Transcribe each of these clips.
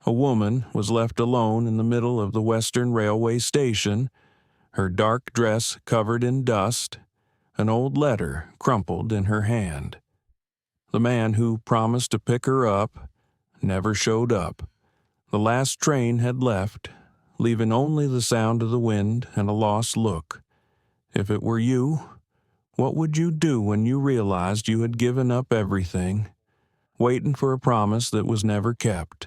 A woman was left alone in the middle of the Western Railway station, her dark dress covered in dust, an old letter crumpled in her hand. The man who promised to pick her up never showed up. The last train had left, leaving only the sound of the wind and a lost look. If it were you, what would you do when you realized you had given up everything, waiting for a promise that was never kept?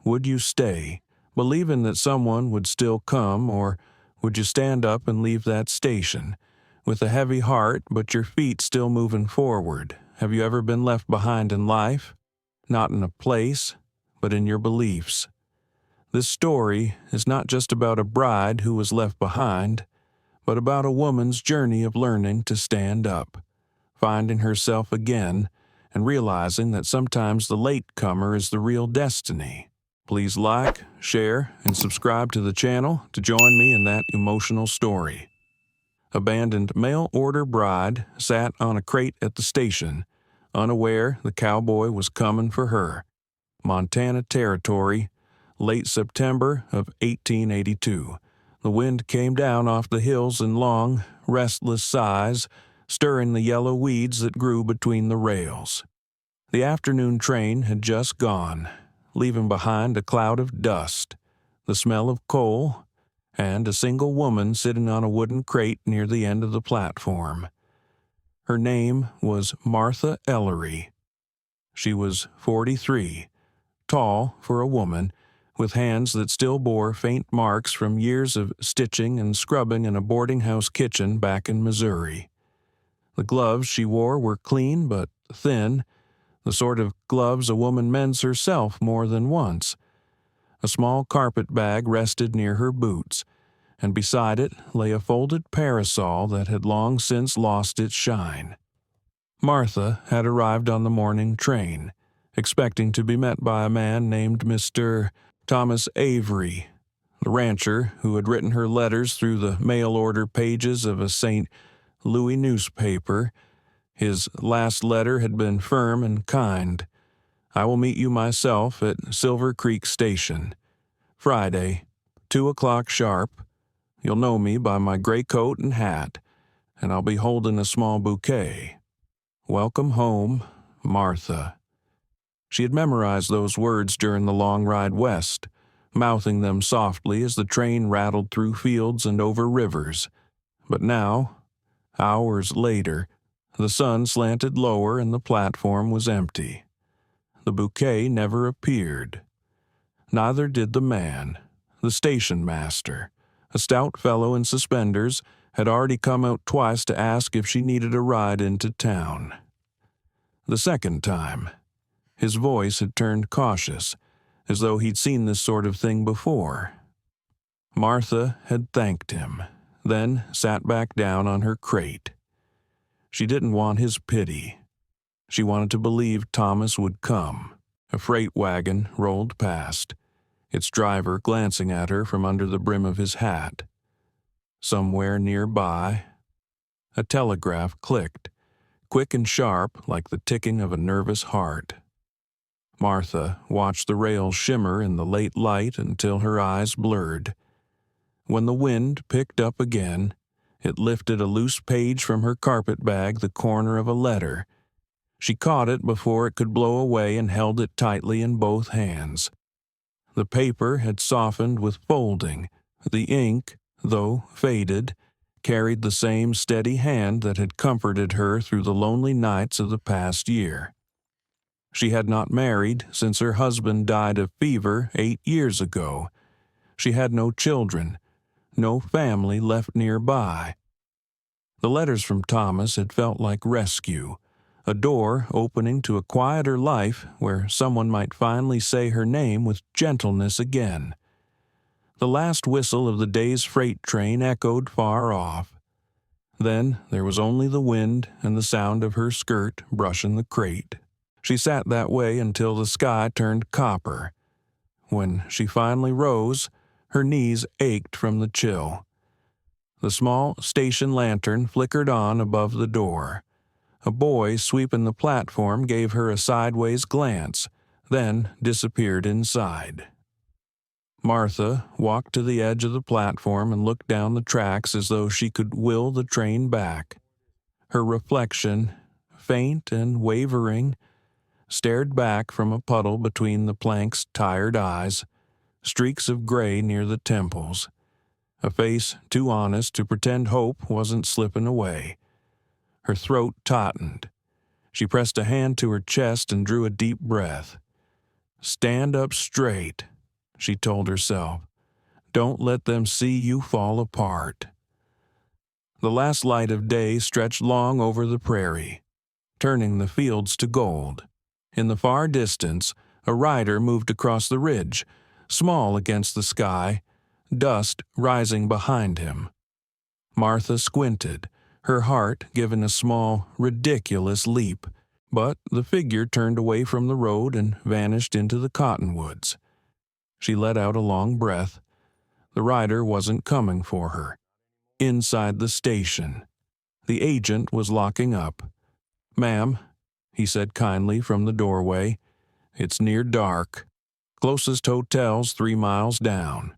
Would you stay, believing that someone would still come, or would you stand up and leave that station, with a heavy heart but your feet still moving forward? Have you ever been left behind in life? Not in a place, but in your beliefs. This story is not just about a bride who was left behind, but about a woman's journey of learning to stand up, finding herself again, and realizing that sometimes the latecomer is the real destiny. Please like, share, and subscribe to the channel to join me in that emotional story. Abandoned mail-order bride sat on a crate at the station, unaware the cowboy was coming for her. Montana Territory, late September of 1882. The wind came down off the hills in long, restless sighs, stirring the yellow weeds that grew between the rails. The afternoon train had just gone, leaving behind a cloud of dust, the smell of coal, and a single woman sitting on a wooden crate near the end of the platform. Her name was Martha Ellery. She was 43, tall for a woman, with hands that still bore faint marks from years of stitching and scrubbing in a boarding house kitchen back in Missouri. The gloves she wore were clean but thin, the sort of gloves a woman mends herself more than once. A small carpet bag rested near her boots, and beside it lay a folded parasol that had long since lost its shine. Martha had arrived on the morning train, expecting to be met by a man named Mr. Thomas Avery, the rancher who had written her letters through the mail-order pages of a St. Louis newspaper. His last letter had been firm and kind. "I will meet you myself at Silver Creek Station. Friday, 2 o'clock sharp. You'll know me by my gray coat and hat, and I'll be holding a small bouquet. Welcome home, Martha." She had memorized those words during the long ride west, mouthing them softly as the train rattled through fields and over rivers. But now, hours later, the sun slanted lower and the platform was empty. The bouquet never appeared. Neither did the man. The station master, a stout fellow in suspenders, had already come out twice to ask if she needed a ride into town. The second time, his voice had turned cautious, as though he'd seen this sort of thing before. Martha had thanked him, then sat back down on her crate. She didn't want his pity. She wanted to believe Thomas would come. A freight wagon rolled past, its driver glancing at her from under the brim of his hat. Somewhere nearby, a telegraph clicked, quick and sharp like the ticking of a nervous heart. Martha watched the rails shimmer in the late light until her eyes blurred. When the wind picked up again, it lifted a loose page from her carpet bag, the corner of a letter. She caught it before it could blow away and held it tightly in both hands. The paper had softened with folding. The ink, though faded, carried the same steady hand that had comforted her through the lonely nights of the past year. She had not married since her husband died of fever 8 years ago. She had no children, no family left nearby. The letters from Thomas had felt like rescue, a door opening to a quieter life where someone might finally say her name with gentleness again. The last whistle of the day's freight train echoed far off. Then there was only the wind and the sound of her skirt brushing the crate. She sat that way until the sky turned copper. When she finally rose, her knees ached from the chill. The small station lantern flickered on above the door. A boy sweeping the platform gave her a sideways glance, then disappeared inside. Martha walked to the edge of the platform and looked down the tracks as though she could will the train back. Her reflection, faint and wavering, stared back from a puddle between the plank's tired eyes, streaks of gray near the temples, a face too honest to pretend hope wasn't slipping away. Her throat tautened. She pressed a hand to her chest and drew a deep breath. "Stand up straight," she told herself. "Don't let them see you fall apart." The last light of day stretched long over the prairie, turning the fields to gold. In the far distance, a rider moved across the ridge, small against the sky, dust rising behind him. Martha squinted, her heart giving a small, ridiculous leap, but the figure turned away from the road and vanished into the cottonwoods. She let out a long breath. The rider wasn't coming for her. Inside the station, the agent was locking up. "Ma'am," he said kindly from the doorway, "it's near dark. Closest hotel's 3 miles down.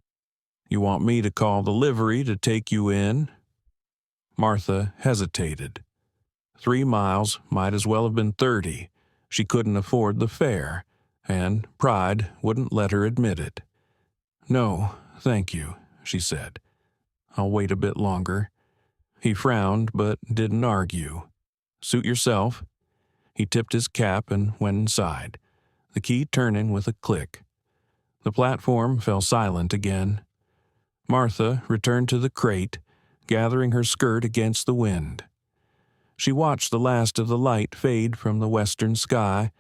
You want me to call the livery to take you in?" Martha hesitated. 3 miles might as well have been 30. She couldn't afford the fare, and pride wouldn't let her admit it. "No, thank you," she said. "I'll wait a bit longer." He frowned but didn't argue. "Suit yourself." He tipped his cap and went inside, the key turning with a click. The platform fell silent again. Martha returned to the crate, gathering her skirt against the wind. She watched the last of the light fade from the western sky.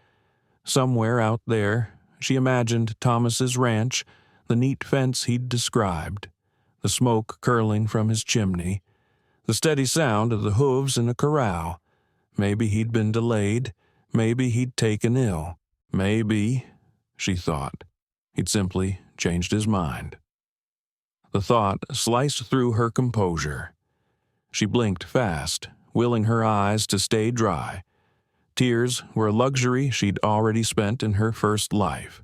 Somewhere out there, she imagined Thomas's ranch, the neat fence he'd described, the smoke curling from his chimney, the steady sound of the hooves in a corral. Maybe he'd been delayed. Maybe he'd taken ill. Maybe, she thought, he'd simply changed his mind. The thought sliced through her composure. She blinked fast, willing her eyes to stay dry. Tears were a luxury she'd already spent in her first life.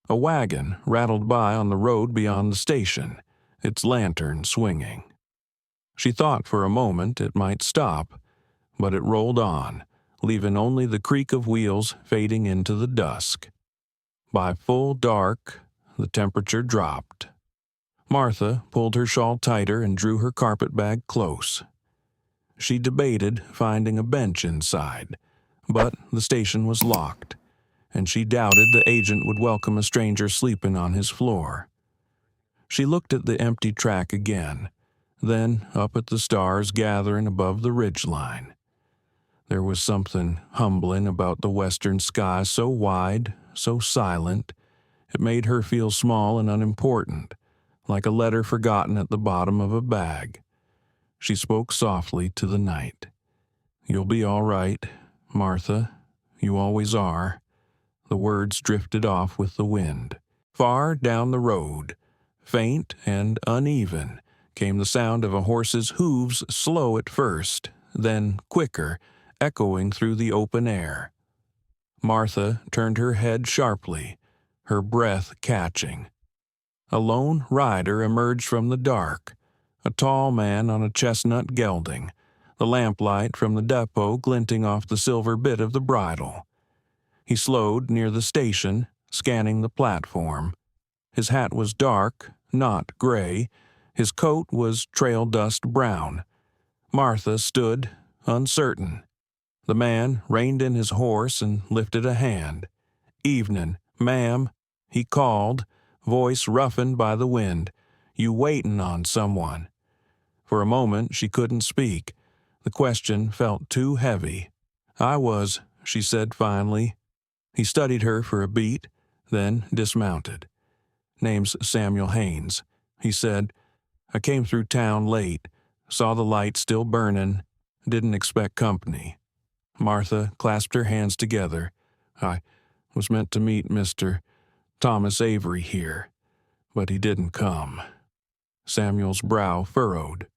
A wagon rattled by on the road beyond the station, its lantern swinging. She thought for a moment it might stop, but it rolled on, leaving only the creak of wheels fading into the dusk. By full dark, the temperature dropped. Martha pulled her shawl tighter and drew her carpetbag close. She debated finding a bench inside, but the station was locked, and she doubted the agent would welcome a stranger sleeping on his floor. She looked at the empty track again, then up at the stars gathering above the ridgeline. There was something humbling about the western sky, so wide, so silent. It made her feel small and unimportant, like a letter forgotten at the bottom of a bag. She spoke softly to the night. "You'll be all right, Martha. You always are." The words drifted off with the wind. Far down the road, faint and uneven, came the sound of a horse's hooves, slow at first, then quicker, echoing through the open air. Martha turned her head sharply, her breath catching. A lone rider emerged from the dark, a tall man on a chestnut gelding, the lamplight from the depot glinting off the silver bit of the bridle. He slowed near the station, scanning the platform. His hat was dark, not gray. His coat was trail dust brown. Martha stood, uncertain. The man reined in his horse and lifted a hand. "Evenin', ma'am," he called, voice roughened by the wind. "You waitin' on someone?" For a moment she couldn't speak. The question felt too heavy. "I was," she said finally. He studied her for a beat, then dismounted. "Name's Samuel Haynes," he said. "I came through town late, saw the light still burnin', didn't expect company." Martha clasped her hands together. "I was meant to meet Mr. Thomas Avery here, but he didn't come." Samuel's brow furrowed.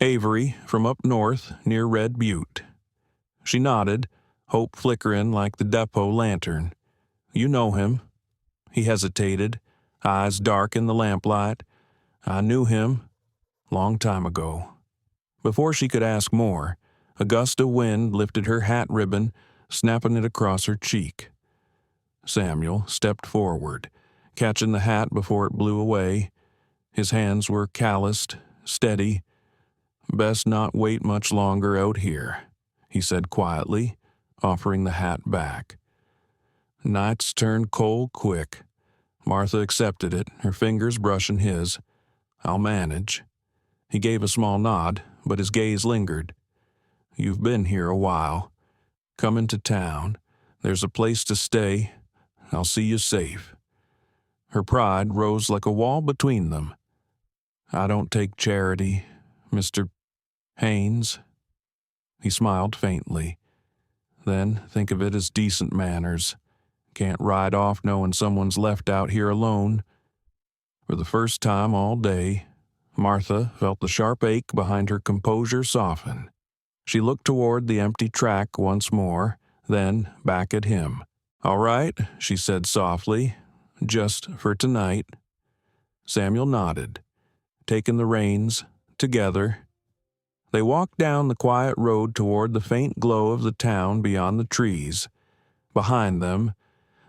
"Avery, from up north, near Red Butte." She nodded, hope flickering like the depot lantern. "You know him." He hesitated. eyes dark in the lamplight. "I knew him, long time ago." Before she could ask more, a gust of wind lifted her hat ribbon, snapping it across her cheek. Samuel stepped forward, catching the hat before it blew away. His hands were calloused, steady. "Best not wait much longer out here," he said quietly, offering the hat back. "Nights turn cold quick." Martha accepted it, her fingers brushing his. "I'll manage." He gave a small nod, but his gaze lingered. "You've been here a while. Come into town. There's a place to stay. I'll see you safe." Her pride rose like a wall between them. "I don't take charity, Mr. Haynes." He smiled faintly. "Then think of it as decent manners. Can't ride off knowing someone's left out here alone." For the first time all day, Martha felt the sharp ache behind her composure soften. She looked toward the empty track once more, then back at him. "All right," she said softly, "just for tonight." Samuel nodded, taking the reins, together. They walked down the quiet road toward the faint glow of the town beyond the trees. Behind them,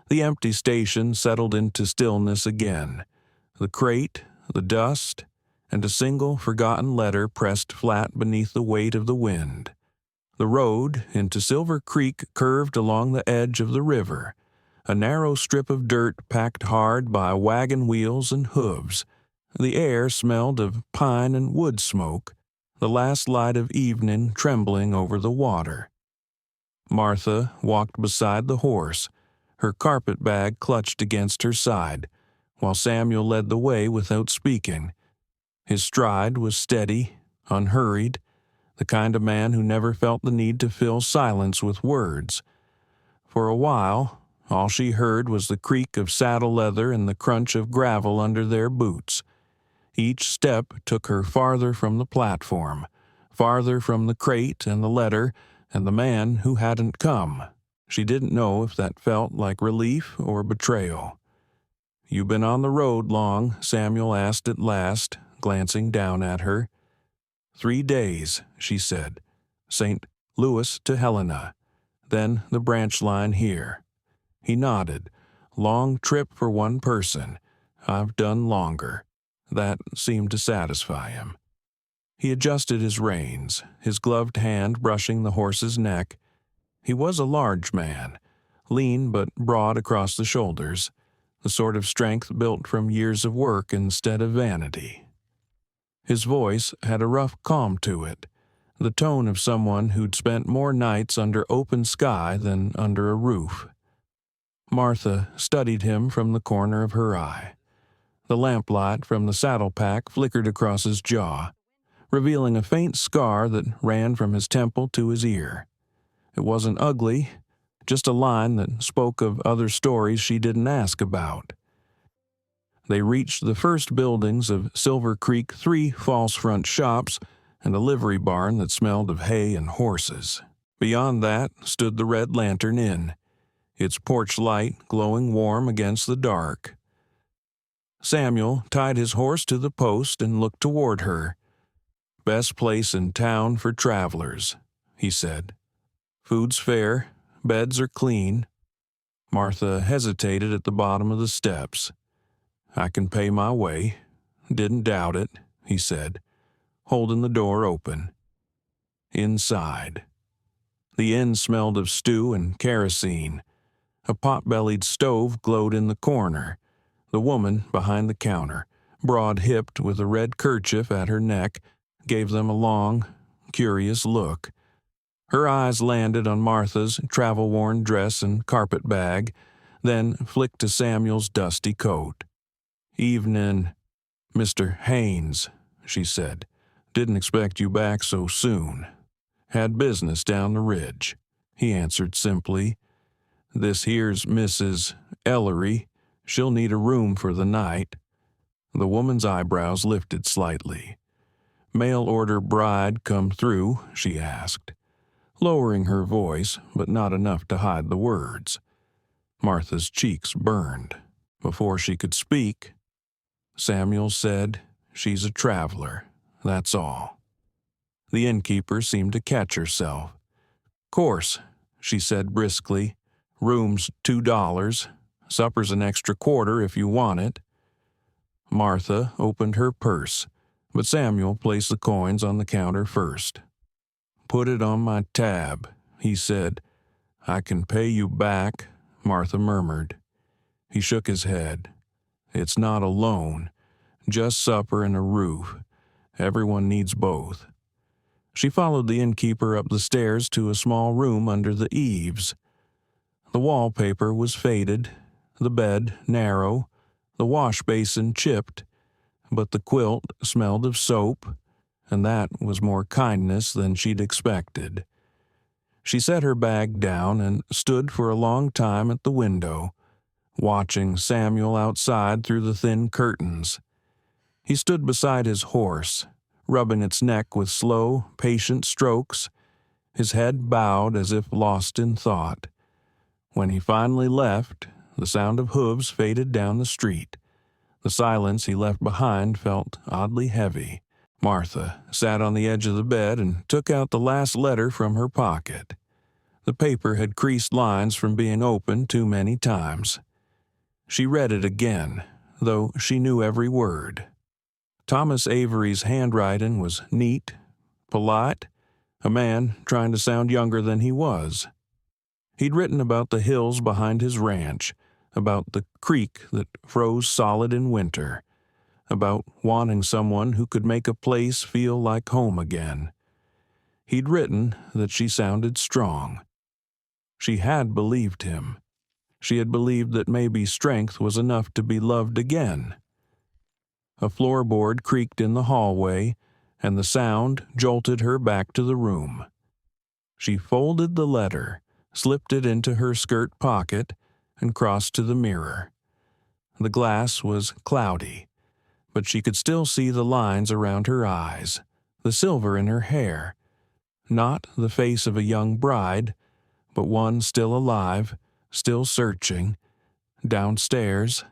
the empty station settled into stillness again. The crate, the dust, and a single forgotten letter pressed flat beneath the weight of the wind. The road into Silver Creek curved along the edge of the river, a narrow strip of dirt packed hard by wagon wheels and hooves. The air smelled of pine and wood smoke, the last light of evening trembling over the water. Martha walked beside the horse, her carpet bag clutched against her side, while Samuel led the way without speaking. His stride was steady, unhurried, the kind of man who never felt the need to fill silence with words. For a while, all she heard was the creak of saddle leather and the crunch of gravel under their boots. Each step took her farther from the platform, farther from the crate and the letter and the man who hadn't come. She didn't know if that felt like relief or betrayal. "You been on the road long?" Samuel asked at last, glancing down at her. 3 days, she said. St. Louis to Helena, then the branch line here. He nodded. "Long trip for one person. I've done longer." That seemed to satisfy him. He adjusted his reins, his gloved hand brushing the horse's neck. He was a large man, lean but broad across the shoulders, the sort of strength built from years of work instead of vanity. His voice had a rough calm to it, the tone of someone who'd spent more nights under open sky than under a roof. Martha studied him from the corner of her eye. The lamplight from the saddle pack flickered across his jaw, revealing a faint scar that ran from his temple to his ear. It wasn't ugly, just a line that spoke of other stories she didn't ask about. They reached the first buildings of Silver Creek, 3 false front shops, and a livery barn that smelled of hay and horses. Beyond that stood the Red Lantern Inn, its porch light glowing warm against the dark. Samuel tied his horse to the post and looked toward her. "Best place in town for travelers," he said. "Food's fair, beds are clean." Martha hesitated at the bottom of the steps. "I can pay my way." "Didn't doubt it," he said, holding the door open. Inside. The inn smelled of stew and kerosene. A pot-bellied stove glowed in the corner. The woman behind the counter, broad-hipped with a red kerchief at her neck, gave them a long, curious look. Her eyes landed on Martha's travel-worn dress and carpet bag, then flicked to Samuel's dusty coat. "Evening, Mr. Haynes," she said. "Didn't expect you back so soon." "Had business down the ridge," he answered simply. "This here's Mrs. Ellery. She'll need a room for the night." The woman's eyebrows lifted slightly. "Mail-order bride come through?" she asked, lowering her voice, but not enough to hide the words. Martha's cheeks burned. Before she could speak, Samuel said. "She's a traveler, that's all." The innkeeper seemed to catch herself. "Course," she said briskly. "Room's $2. Supper's an extra quarter if you want it." Martha opened her purse, but Samuel placed the coins on the counter first. "Put it on my tab," he said. "I can pay you back," Martha murmured. He shook his head. "It's not a loan, just supper and a roof. Everyone needs both." She followed the innkeeper up the stairs to a small room under the eaves. The wallpaper was faded, the bed narrow, the wash basin chipped, but the quilt smelled of soap, and that was more kindness than she'd expected. She set her bag down and stood for a long time at the window, watching Samuel outside through the thin curtains. He stood beside his horse, rubbing its neck with slow, patient strokes, his head bowed as if lost in thought. When he finally left, the sound of hooves faded down the street. The silence he left behind felt oddly heavy. Martha sat on the edge of the bed and took out the last letter from her pocket. The paper had creased lines from being opened too many times. She read it again, though she knew every word. Thomas Avery's handwriting was neat, polite, a man trying to sound younger than he was. He'd written about the hills behind his ranch, about the creek that froze solid in winter, about wanting someone who could make a place feel like home again. He'd written that she sounded strong. She had believed him. She had believed that maybe strength was enough to be loved again. A floorboard creaked in the hallway, and the sound jolted her back to the room. She folded the letter, slipped it into her skirt pocket, and crossed to the mirror. The glass was cloudy, but she could still see the lines around her eyes, the silver in her hair. Not the face of a young bride, but one still alive, still searching. Downstairs,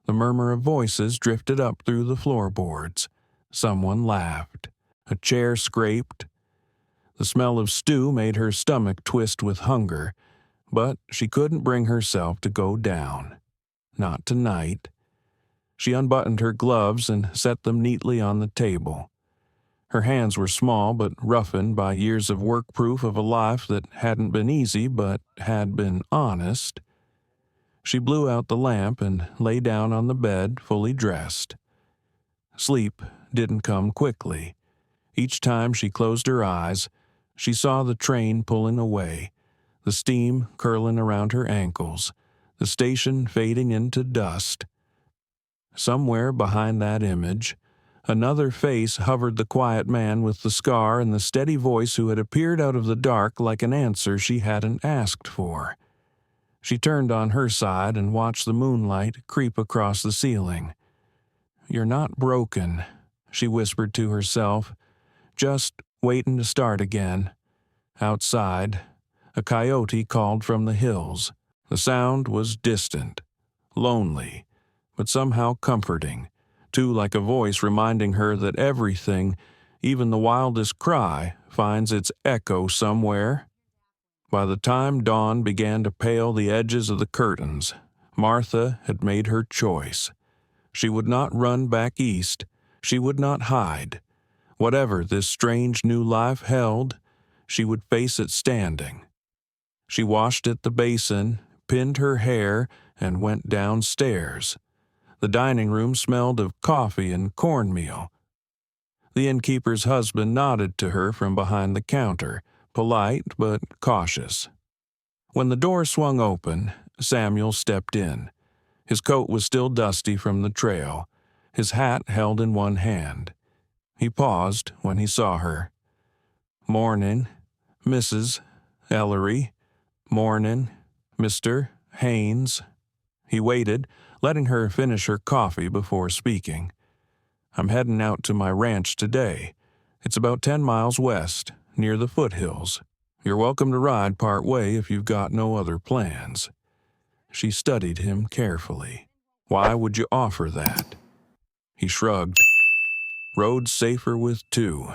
the murmur of voices drifted up through the floorboards. Someone laughed. A chair scraped. The smell of stew made her stomach twist with hunger, but she couldn't bring herself to go down. Not tonight. She unbuttoned her gloves and set them neatly on the table. Her hands were small but roughened by years of work proof of a life that hadn't been easy but had been honest. She blew out the lamp and lay down on the bed, fully dressed. Sleep didn't come quickly. Each time she closed her eyes, she saw the train pulling away, the steam curling around her ankles, the station fading into dust. Somewhere behind that image, another face hovered, the quiet man with the scar and the steady voice who had appeared out of the dark like an answer she hadn't asked for. She turned on her side and watched the moonlight creep across the ceiling. "You're not broken," she whispered to herself, "just waiting to start again." Outside, a coyote called from the hills. The sound was distant, lonely, but somehow comforting, too, like a voice reminding her that everything, even the wildest cry, finds its echo somewhere. By the time dawn began to pale the edges of the curtains, Martha had made her choice. She would not run back east. She would not hide. Whatever this strange new life held, she would face it standing. She washed at the basin, pinned her hair, and went downstairs. The dining room smelled of coffee and cornmeal. The innkeeper's husband nodded to her from behind the counter, polite but cautious. When the door swung open, Samuel stepped in. His coat was still dusty from the trail, his hat held in one hand. He paused when he saw her. "Morning, Mrs. Ellery. Morning, Mr. Haynes." He waited, letting her finish her coffee before speaking. "I'm heading out to my ranch today. It's about 10 miles west, near the foothills. You're welcome to ride part way if you've got no other plans." She studied him carefully. "Why would you offer that?" He shrugged. Road's safer with two.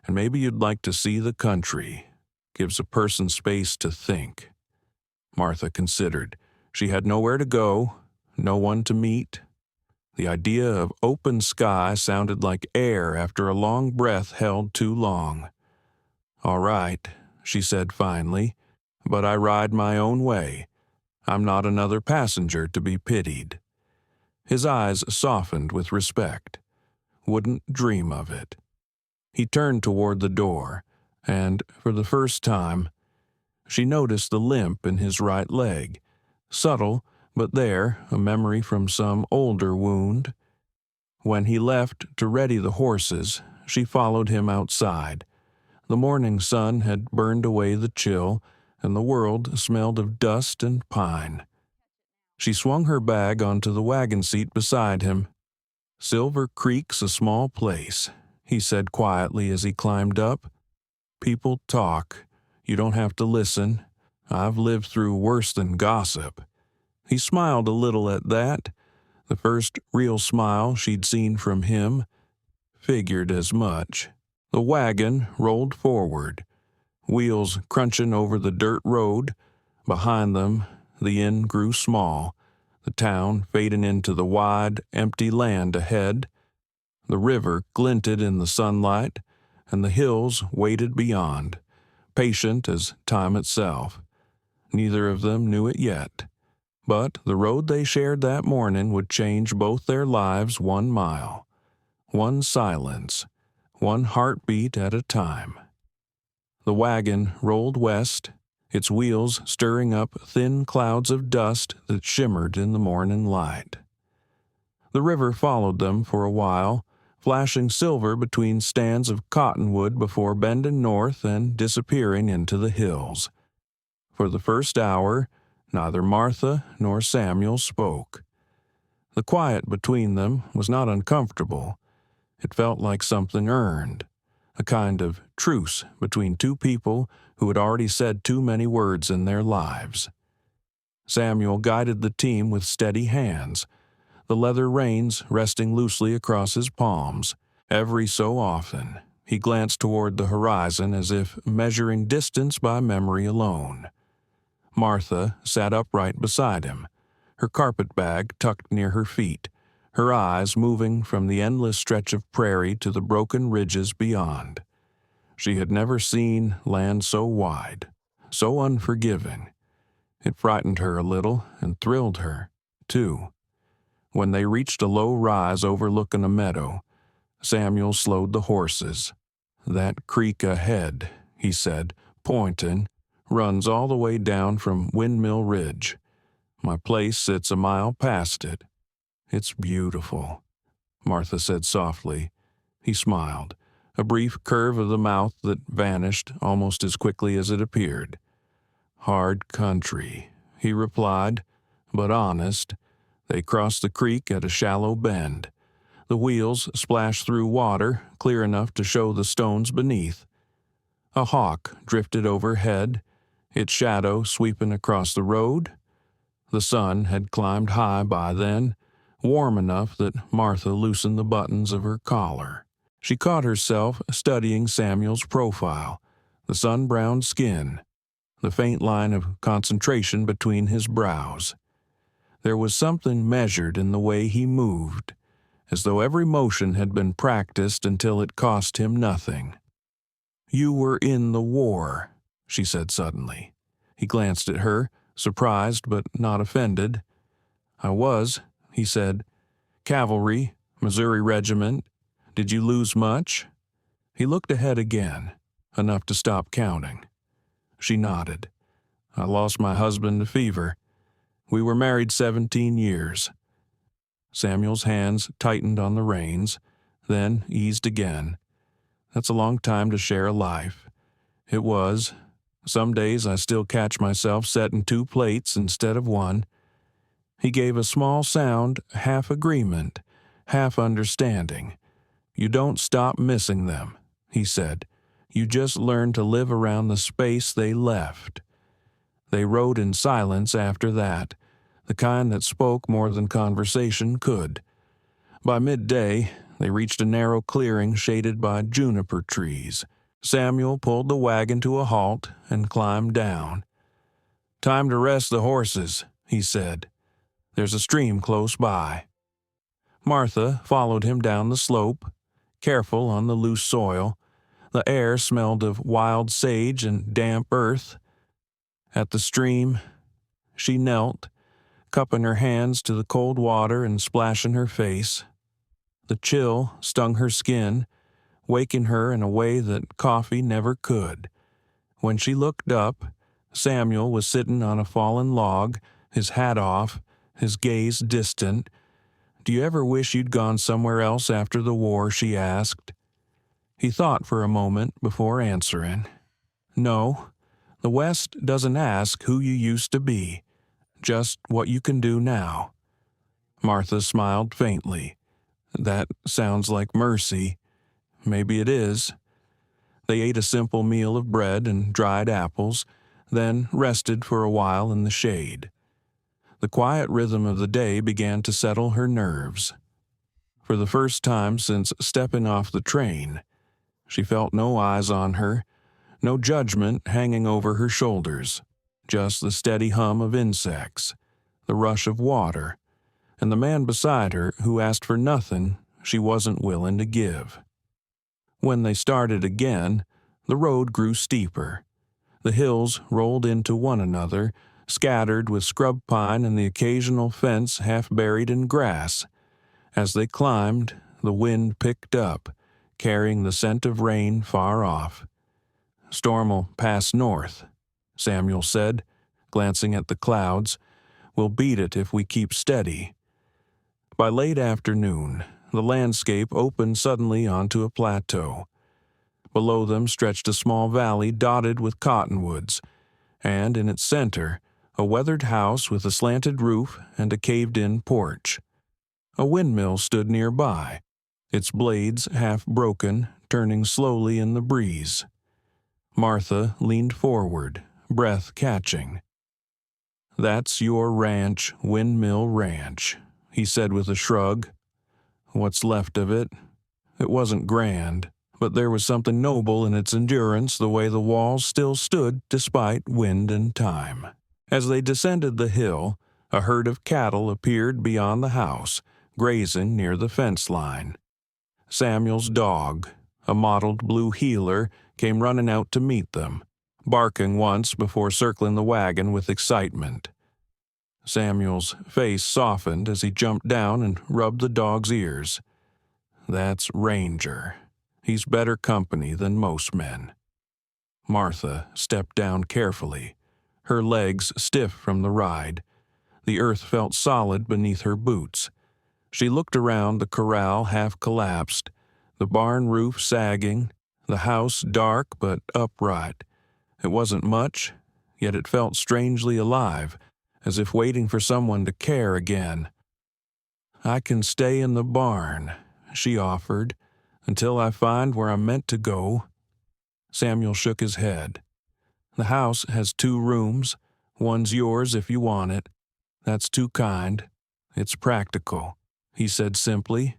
And maybe you'd like to see the country. Gives a person space to think. Martha considered. She had nowhere to go, no one to meet. The idea of open sky sounded like air after a long breath held too long. All right, she said finally, but I ride my own way. I'm not another passenger to be pitied. His eyes softened with respect. Wouldn't dream of it. He turned toward the door, and, for the first time, she noticed the limp in his right leg. Subtle, but there, a memory from some older wound. When he left to ready the horses, she followed him outside. The morning sun had burned away the chill, and the world smelled of dust and pine. She swung her bag onto the wagon seat beside him. Silver Creek's a small place, he said quietly as he climbed up. People talk. You don't have to listen. I've lived through worse than gossip. He smiled a little at that. The first real smile she'd seen from him. Figured as much. The wagon rolled forward, wheels crunching over the dirt road. Behind them, the inn grew small, the town fading into the wide, empty land ahead. The river glinted in the sunlight, and the hills waited beyond, patient as time itself. Neither of them knew it yet, but the road they shared that morning would change both their lives 1 mile, one silence, one heartbeat at a time. The wagon rolled west, its wheels stirring up thin clouds of dust that shimmered in the morning light. The river followed them for a while, flashing silver between stands of cottonwood before bending north and disappearing into the hills. For the first hour, neither Martha nor Samuel spoke. The quiet between them was not uncomfortable. It felt like something earned, a kind of truce between two people who had already said too many words in their lives. Samuel guided the team with steady hands, the leather reins resting loosely across his palms. Every so often, he glanced toward the horizon as if measuring distance by memory alone. Martha sat upright beside him, her carpet bag tucked near her feet, her eyes moving from the endless stretch of prairie to the broken ridges beyond. She had never seen land so wide, so unforgiving. It frightened her a little and thrilled her, too. When they reached a low rise overlooking a meadow, Samuel slowed the horses. That creek ahead, he said, pointing, runs all the way down from Windmill Ridge. My place sits a mile past it. It's beautiful, Martha said softly. He smiled, a brief curve of the mouth that vanished almost as quickly as it appeared. Hard country, he replied, but honest. They crossed the creek at a shallow bend. The wheels splashed through water, clear enough to show the stones beneath. A hawk drifted overhead, its shadow sweeping across the road. The sun had climbed high by then, warm enough that Martha loosened the buttons of her collar. She caught herself studying Samuel's profile, the sun-browned skin, the faint line of concentration between his brows. There was something measured in the way he moved, as though every motion had been practiced until it cost him nothing. "You were in the war," she said suddenly. He glanced at her, surprised but not offended. "I was," he said. "Cavalry, Missouri Regiment. Did you lose much?" He looked ahead again, enough to stop counting. She nodded. "I lost my husband to fever. We were married 17 years. Samuel's hands tightened on the reins, then eased again. "That's a long time to share a life." It was. Some days I still catch myself setting 2 plates instead of 1. He gave a small sound, half agreement, half understanding. "You don't stop missing them," he said. "You just learn to live around the space they left." They rode in silence after that, the kind that spoke more than conversation could. By midday, they reached a narrow clearing shaded by juniper trees. Samuel pulled the wagon to a halt and climbed down. "Time to rest the horses," he said. "There's a stream close by." Martha followed him down the slope, careful on the loose soil. The air smelled of wild sage and damp earth. At the stream, she knelt, cupping her hands to the cold water and splashing her face. The chill stung her skin, waking her in a way that coffee never could. When she looked up, Samuel was sitting on a fallen log, his hat off, his gaze distant. "Do you ever wish you'd gone somewhere else after the war?" she asked. He thought for a moment before answering. "No, the West doesn't ask who you used to be, just what you can do now." Martha smiled faintly. "That sounds like mercy. Maybe it is." They ate a simple meal of bread and dried apples, then rested for a while in the shade. The quiet rhythm of the day began to settle her nerves. For the first time since stepping off the train, she felt no eyes on her, no judgment hanging over her shoulders, just the steady hum of insects, the rush of water, and the man beside her who asked for nothing she wasn't willing to give. When they started again, the road grew steeper. The hills rolled into one another, scattered with scrub pine and the occasional fence half buried in grass. As they climbed, the wind picked up, carrying the scent of rain far off. "Storm'll pass north," Samuel said, glancing at the clouds. "We'll beat it if we keep steady." By late afternoon, the landscape opened suddenly onto a plateau. Below them stretched a small valley dotted with cottonwoods, and in its center, a weathered house with a slanted roof and a caved-in porch. A windmill stood nearby, its blades half broken, turning slowly in the breeze. Martha leaned forward, breath catching. "That's your ranch, Windmill Ranch," he said with a shrug. "What's left of it. It wasn't grand, but there was something noble in its endurance, the way the walls still stood despite wind and time." As they descended the hill, a herd of cattle appeared beyond the house, grazing near the fence line. Samuel's dog, a mottled blue heeler, came running out to meet them, barking once before circling the wagon with excitement. Samuel's face softened as he jumped down and rubbed the dog's ears. "That's Ranger. He's better company than most men." Martha stepped down carefully, her legs stiff from the ride. The earth felt solid beneath her boots. She looked around the corral half collapsed, the barn roof sagging, the house dark but upright. It wasn't much, yet it felt strangely alive, as if waiting for someone to care again. "I can stay in the barn," she offered, "until I find where I'm meant to go." Samuel shook his head. "The house has 2 rooms. One's yours if you want it. That's too kind. It's practical," he said simply.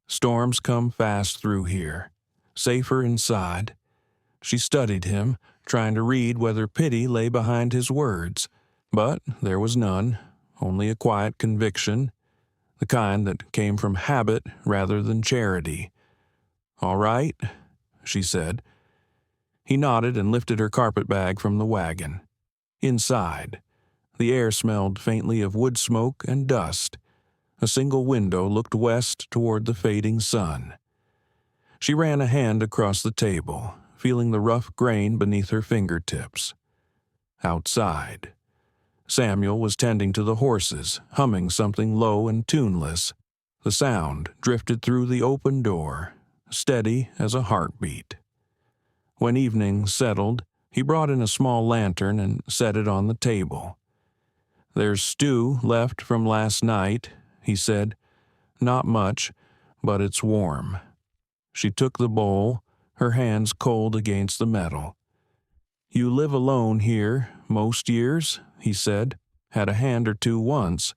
"Storms come fast through here. Safer inside." She studied him, trying to read whether pity lay behind his words. But there was none, only a quiet conviction, the kind that came from habit rather than charity. "All right," she said. He nodded and lifted her carpetbag from the wagon. Inside, the air smelled faintly of wood smoke and dust. A single window looked west toward the fading sun. She ran a hand across the table, feeling the rough grain beneath her fingertips. Outside, Samuel was tending to the horses, humming something low and tuneless. The sound drifted through the open door, steady as a heartbeat. When evening settled, he brought in a small lantern and set it on the table. "There's stew left from last night," he said. "Not much, but it's warm." She took the bowl, her hands cold against the metal. "You live alone here most years," he said. "Had a hand or two once,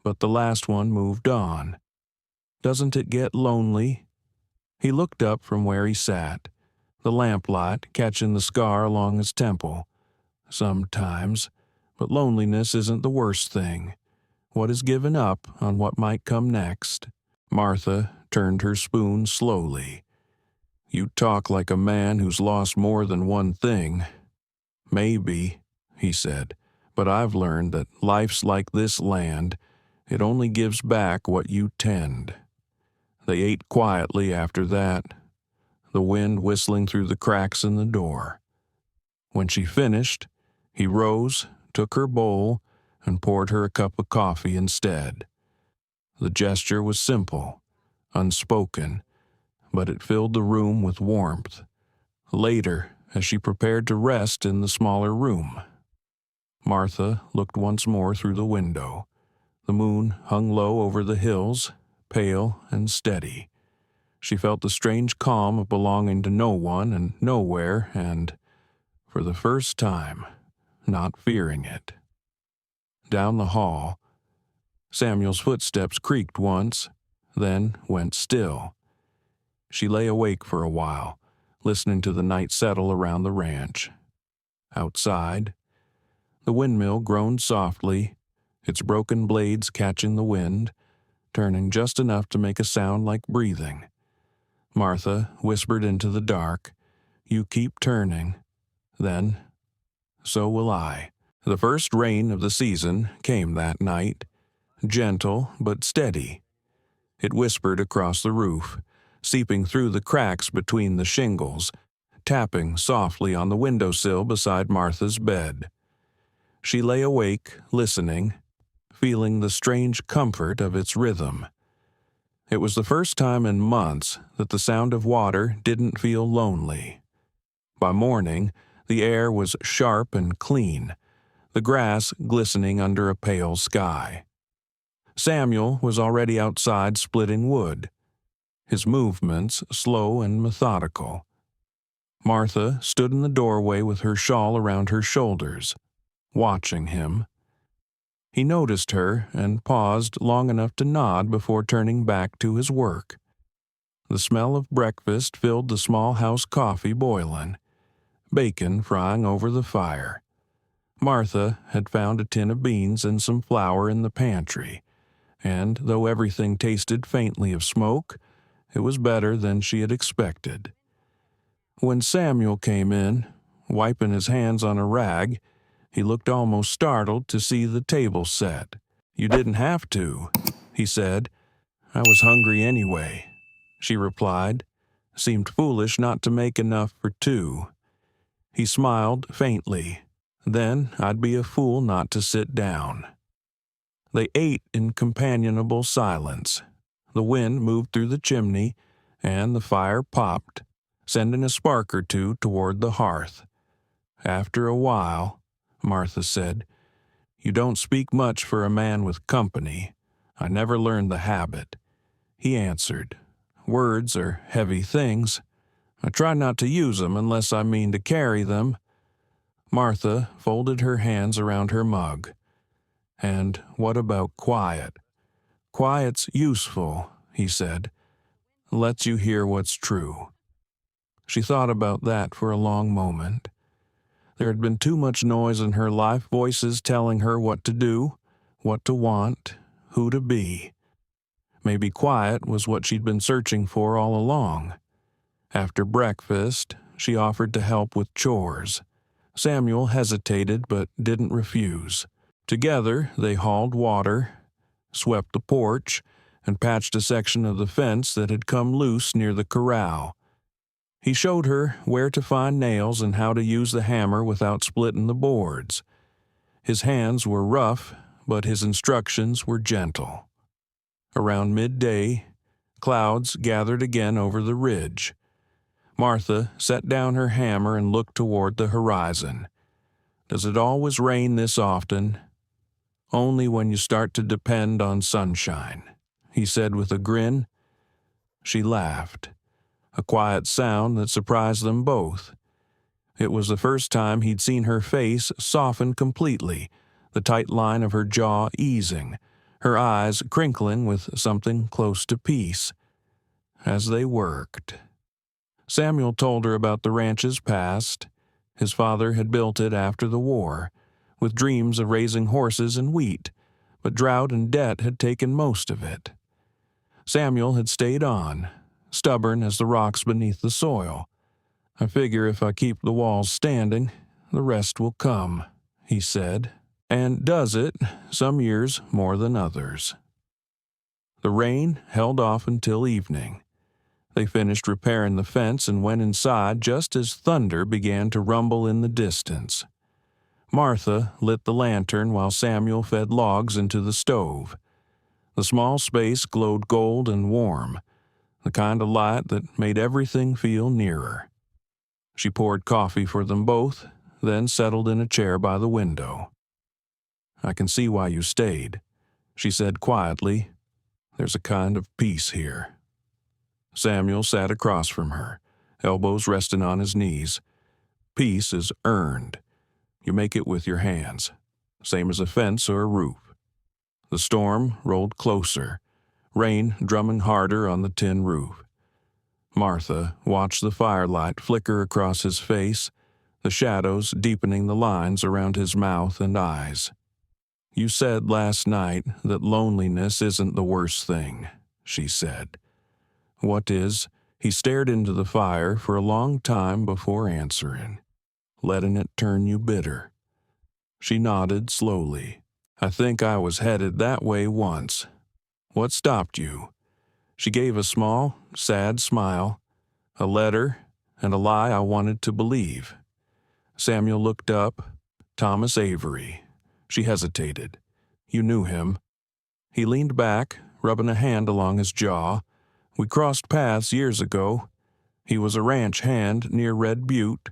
but the last one moved on." Doesn't it get lonely?" He looked up from where he sat, the lamplight catching the scar along his temple. "Sometimes, but loneliness isn't the worst thing. What is giving up on what might come next?" Martha turned her spoon slowly. "You talk like a man who's lost more than one thing." "Maybe," he said, "but I've learned that life's like this land. It only gives back what you tend." They ate quietly after that, the wind whistling through the cracks in the door. When she finished, he rose, took her bowl, and poured her a cup of coffee instead. The gesture was simple, unspoken, but it filled the room with warmth. Later, as she prepared to rest in the smaller room, Martha looked once more through the window. The moon hung low over the hills, pale and steady. She felt the strange calm of belonging to no one and nowhere and, for the first time, not fearing it. Down the hall, Samuel's footsteps creaked once, then went still. She lay awake for a while, listening to the night settle around the ranch. Outside, the windmill groaned softly, its broken blades catching the wind, turning just enough to make a sound like breathing. Martha whispered into the dark, "You keep turning. Then, so will I." The first rain of the season came that night, gentle but steady. It whispered across the roof, seeping through the cracks between the shingles, tapping softly on the windowsill beside Martha's bed. She lay awake, listening, feeling the strange comfort of its rhythm. It was the first time in months that the sound of water didn't feel lonely. By morning, the air was sharp and clean, the grass glistening under a pale sky. Samuel was already outside splitting wood, his movements slow and methodical. Martha stood in the doorway with her shawl around her shoulders, watching him. He noticed her and paused long enough to nod before turning back to his work. The smell of breakfast filled the small house coffee boiling, bacon frying over the fire. Martha had found a tin of beans and some flour in the pantry, and though everything tasted faintly of smoke, it was better than she had expected. When Samuel came in, wiping his hands on a rag, he looked almost startled to see the table set. "You didn't have to," he said. "I was hungry anyway," she replied. "Seemed foolish not to make enough for two." He smiled faintly. "Then I'd be a fool not to sit down." They ate in companionable silence. The wind moved through the chimney, and the fire popped, sending a spark or two toward the hearth. After a while, Martha said, "You don't speak much for a man with company. I never learned the habit." He answered, "Words are heavy things. I try not to use them unless I mean to carry them." Martha folded her hands around her mug. "And what about quiet?" "Quiet's useful," he said. "Lets you hear what's true." She thought about that for a long moment. There had been too much noise in her life, voices telling her what to do, what to want, who to be. Maybe quiet was what she'd been searching for all along. After breakfast, she offered to help with chores. Samuel hesitated but didn't refuse. Together, they hauled water, swept the porch, and patched a section of the fence that had come loose near the corral. He showed her where to find nails and how to use the hammer without splitting the boards. His hands were rough, but his instructions were gentle. Around midday, clouds gathered again over the ridge. Martha set down her hammer and looked toward the horizon. "Does it always rain this often?" "Only when you start to depend on sunshine," he said with a grin. She laughed, a quiet sound that surprised them both. It was the first time he'd seen her face soften completely, the tight line of her jaw easing, her eyes crinkling with something close to peace. As they worked, Samuel told her about the ranch's past. His father had built it after the war, with dreams of raising horses and wheat, but drought and debt had taken most of it. Samuel had stayed on, stubborn as the rocks beneath the soil. "I figure if I keep the walls standing, the rest will come," he said, and does it, some years more than others. The rain held off until evening. They finished repairing the fence and went inside just as thunder began to rumble in the distance. Martha lit the lantern while Samuel fed logs into the stove. The small space glowed gold and warm, the kind of light that made everything feel nearer. She poured coffee for them both, then settled in a chair by the window. "I can see why you stayed," she said quietly. "There's a kind of peace here." Samuel sat across from her, elbows resting on his knees. "Peace is earned. You make it with your hands, same as a fence or a roof." The storm rolled closer, rain drumming harder on the tin roof. Martha watched the firelight flicker across his face, the shadows deepening the lines around his mouth and eyes. "You said last night that loneliness isn't the worst thing," she said. "What is?" He stared into the fire for a long time before answering. "Letting it turn you bitter." She nodded slowly. "I think I was headed that way once. What stopped you?" She gave a small, sad smile. "A letter and a lie I wanted to believe." Samuel looked up. "Thomas Avery." She hesitated. "You knew him." He leaned back, rubbing a hand along his jaw. "We crossed paths years ago. He was a ranch hand near Red Butte,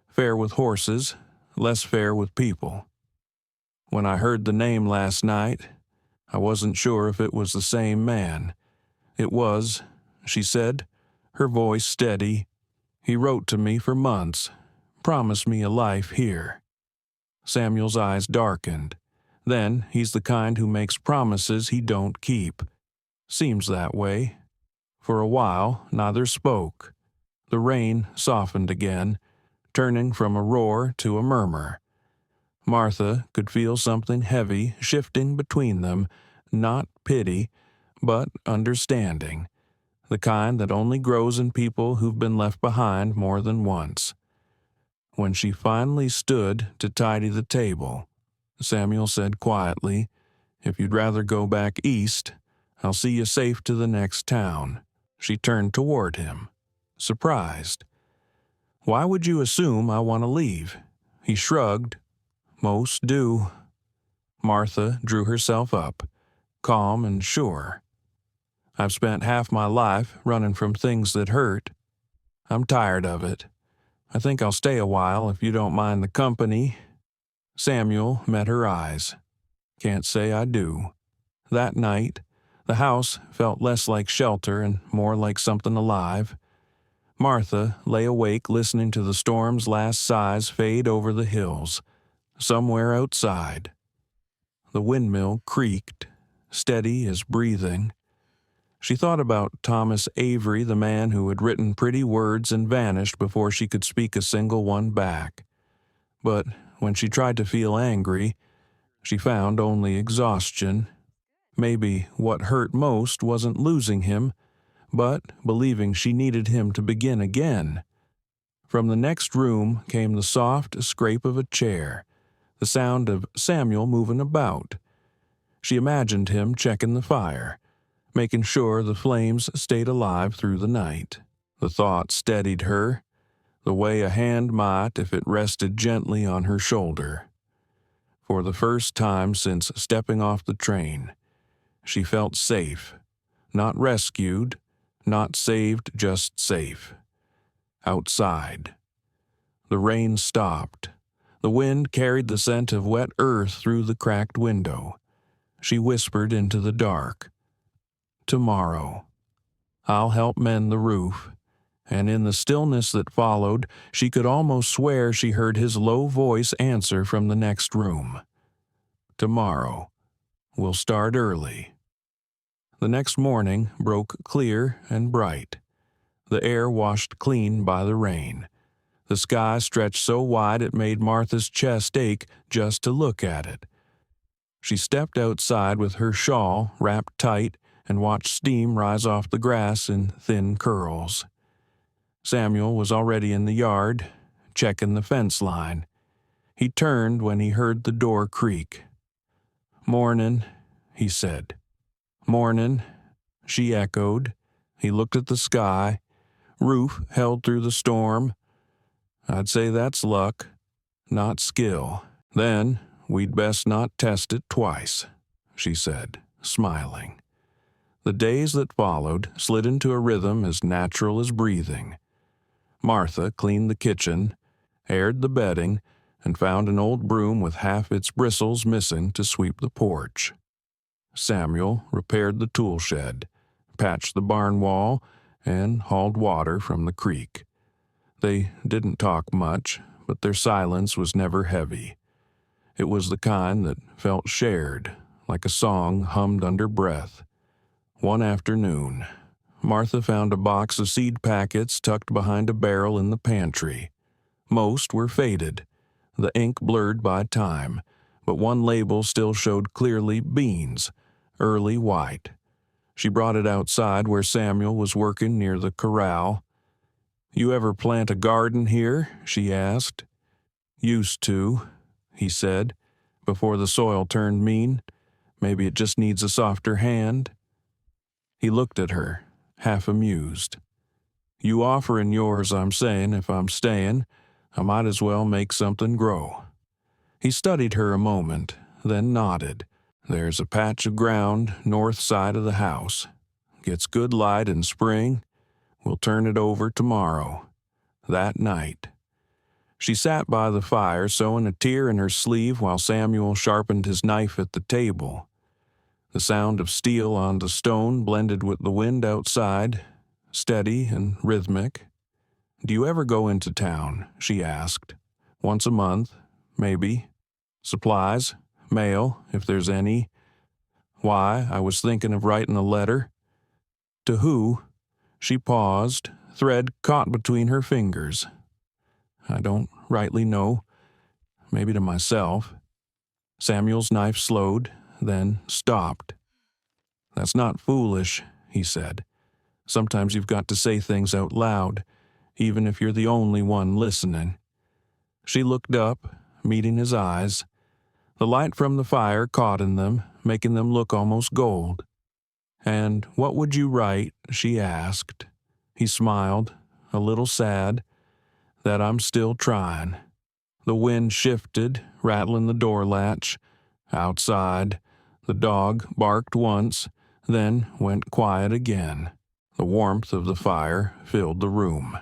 fair with horses, less fair with people. When I heard the name last night, I wasn't sure if it was the same man. It was," she said, her voice steady. "He wrote to me for months, promised me a life here." Samuel's eyes darkened. "Then he's the kind who makes promises he don't keep. Seems that way." For a while, neither spoke. The rain softened again, turning from a roar to a murmur. Martha could feel something heavy shifting between them, not pity, but understanding, the kind that only grows in people who've been left behind more than once. When she finally stood to tidy the table, Samuel said quietly, "If you'd rather go back east, I'll see you safe to the next town." She turned toward him, surprised. "Why would you assume I want to leave?" He shrugged. "Most do." Martha drew herself up, calm and sure. "I've spent half my life running from things that hurt. I'm tired of it. I think I'll stay a while if you don't mind the company." Samuel met her eyes. "Can't say I do." That night, the house felt less like shelter and more like something alive. Martha lay awake listening to the storm's last sighs fade over the hills. Somewhere outside, the windmill creaked, steady as breathing. She thought about Thomas Avery, the man who had written pretty words and vanished before she could speak a single one back. But when she tried to feel angry, she found only exhaustion. Maybe what hurt most wasn't losing him, but believing she needed him to begin again. From the next room came the soft scrape of a chair, the sound of Samuel moving about. She imagined him checking the fire, making sure the flames stayed alive through the night. The thought steadied her, the way a hand might if it rested gently on her shoulder. For the first time since stepping off the train, she felt safe, not rescued, not saved, just safe. Outside. The rain stopped. The wind carried the scent of wet earth through the cracked window. She whispered into the dark, "Tomorrow, I'll help mend the roof." And in the stillness that followed, she could almost swear she heard his low voice answer from the next room. "Tomorrow, We'll start early." The next morning broke clear and bright. The air washed clean by the rain. The sky stretched so wide it made Martha's chest ache just to look at it. She stepped outside with her shawl wrapped tight and watched steam rise off the grass in thin curls. Samuel was already in the yard, checking the fence line. He turned when he heard the door creak. "Mornin'," he said. "Mornin'," she echoed. He looked at the sky. Roof held through the storm. "I'd say that's luck, not skill. Then we'd best not test it twice," she said, smiling. The days that followed slid into a rhythm as natural as breathing. Martha cleaned the kitchen, aired the bedding, and found an old broom with half its bristles missing to sweep the porch. Samuel repaired the tool shed, patched the barn wall, and hauled water from the creek. They didn't talk much, but their silence was never heavy. It was the kind that felt shared, like a song hummed under breath. One afternoon, Martha found a box of seed packets tucked behind a barrel in the pantry. Most were faded, the ink blurred by time, but one label still showed clearly beans, early white. She brought it outside where Samuel was working near the corral. "You ever plant a garden here?" she asked. "Used to," he said, "before the soil turned mean. Maybe it just needs a softer hand." He looked at her, half amused. "You offerin' yours, I'm sayin' if I'm stayin', I might as well make something grow." He studied her a moment, then nodded. "There's a patch of ground north side of the house. Gets good light in spring. We'll turn it over tomorrow." That night. She sat by the fire, sewing a tear in her sleeve while Samuel sharpened his knife at the table. The sound of steel on the stone blended with the wind outside, steady and rhythmic. "Do you ever go into town?" she asked. "Once a month, maybe. Supplies, mail, if there's any." "Why, I was thinking of writing a letter." "To who?" She paused, thread caught between her fingers. "I don't rightly know. Maybe to myself." Samuel's knife slowed, then stopped. "That's not foolish," he said. "Sometimes you've got to say things out loud, even if you're the only one listening." She looked up, meeting his eyes. The light from the fire caught in them, making them look almost gold. "And what would you write?" she asked. He smiled, a little sad. "That I'm still trying." The wind shifted, rattling the door latch. Outside, the dog barked once, then went quiet again. The warmth of the fire filled the room.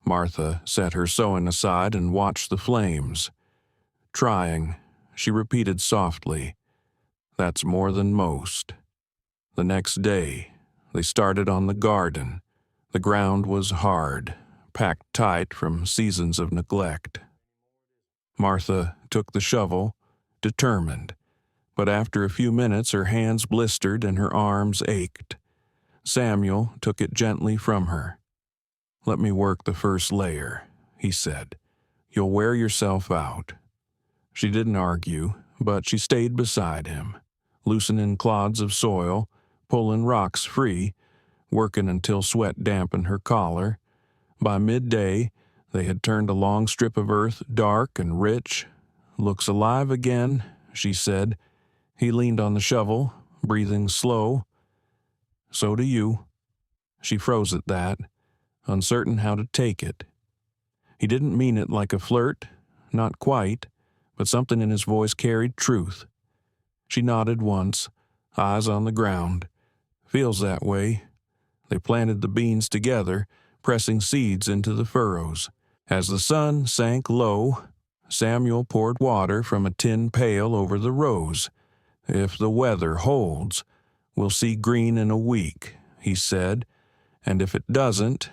Martha set her sewing aside and watched the flames. "Trying," she repeated softly. "That's more than most." The next day, they started on the garden. The ground was hard, packed tight from seasons of neglect. Martha took the shovel, determined, but after a few minutes her hands blistered and her arms ached. Samuel took it gently from her. "Let me work the first layer," he said. "You'll wear yourself out." She didn't argue, but she stayed beside him, loosening clods of soil, pulling rocks free, working until sweat dampened her collar. By midday, they had turned a long strip of earth dark and rich. "Looks alive again," she said. He leaned on the shovel, breathing slow. "So do you." She froze at that, uncertain how to take it. He didn't mean it like a flirt, not quite, but something in his voice carried truth. She nodded once, eyes on the ground. "Feels that way." They planted the beans together, pressing seeds into the furrows. As the sun sank low, Samuel poured water from a tin pail over the rows. "If the weather holds, we'll see green in a week," he said, "and if it doesn't,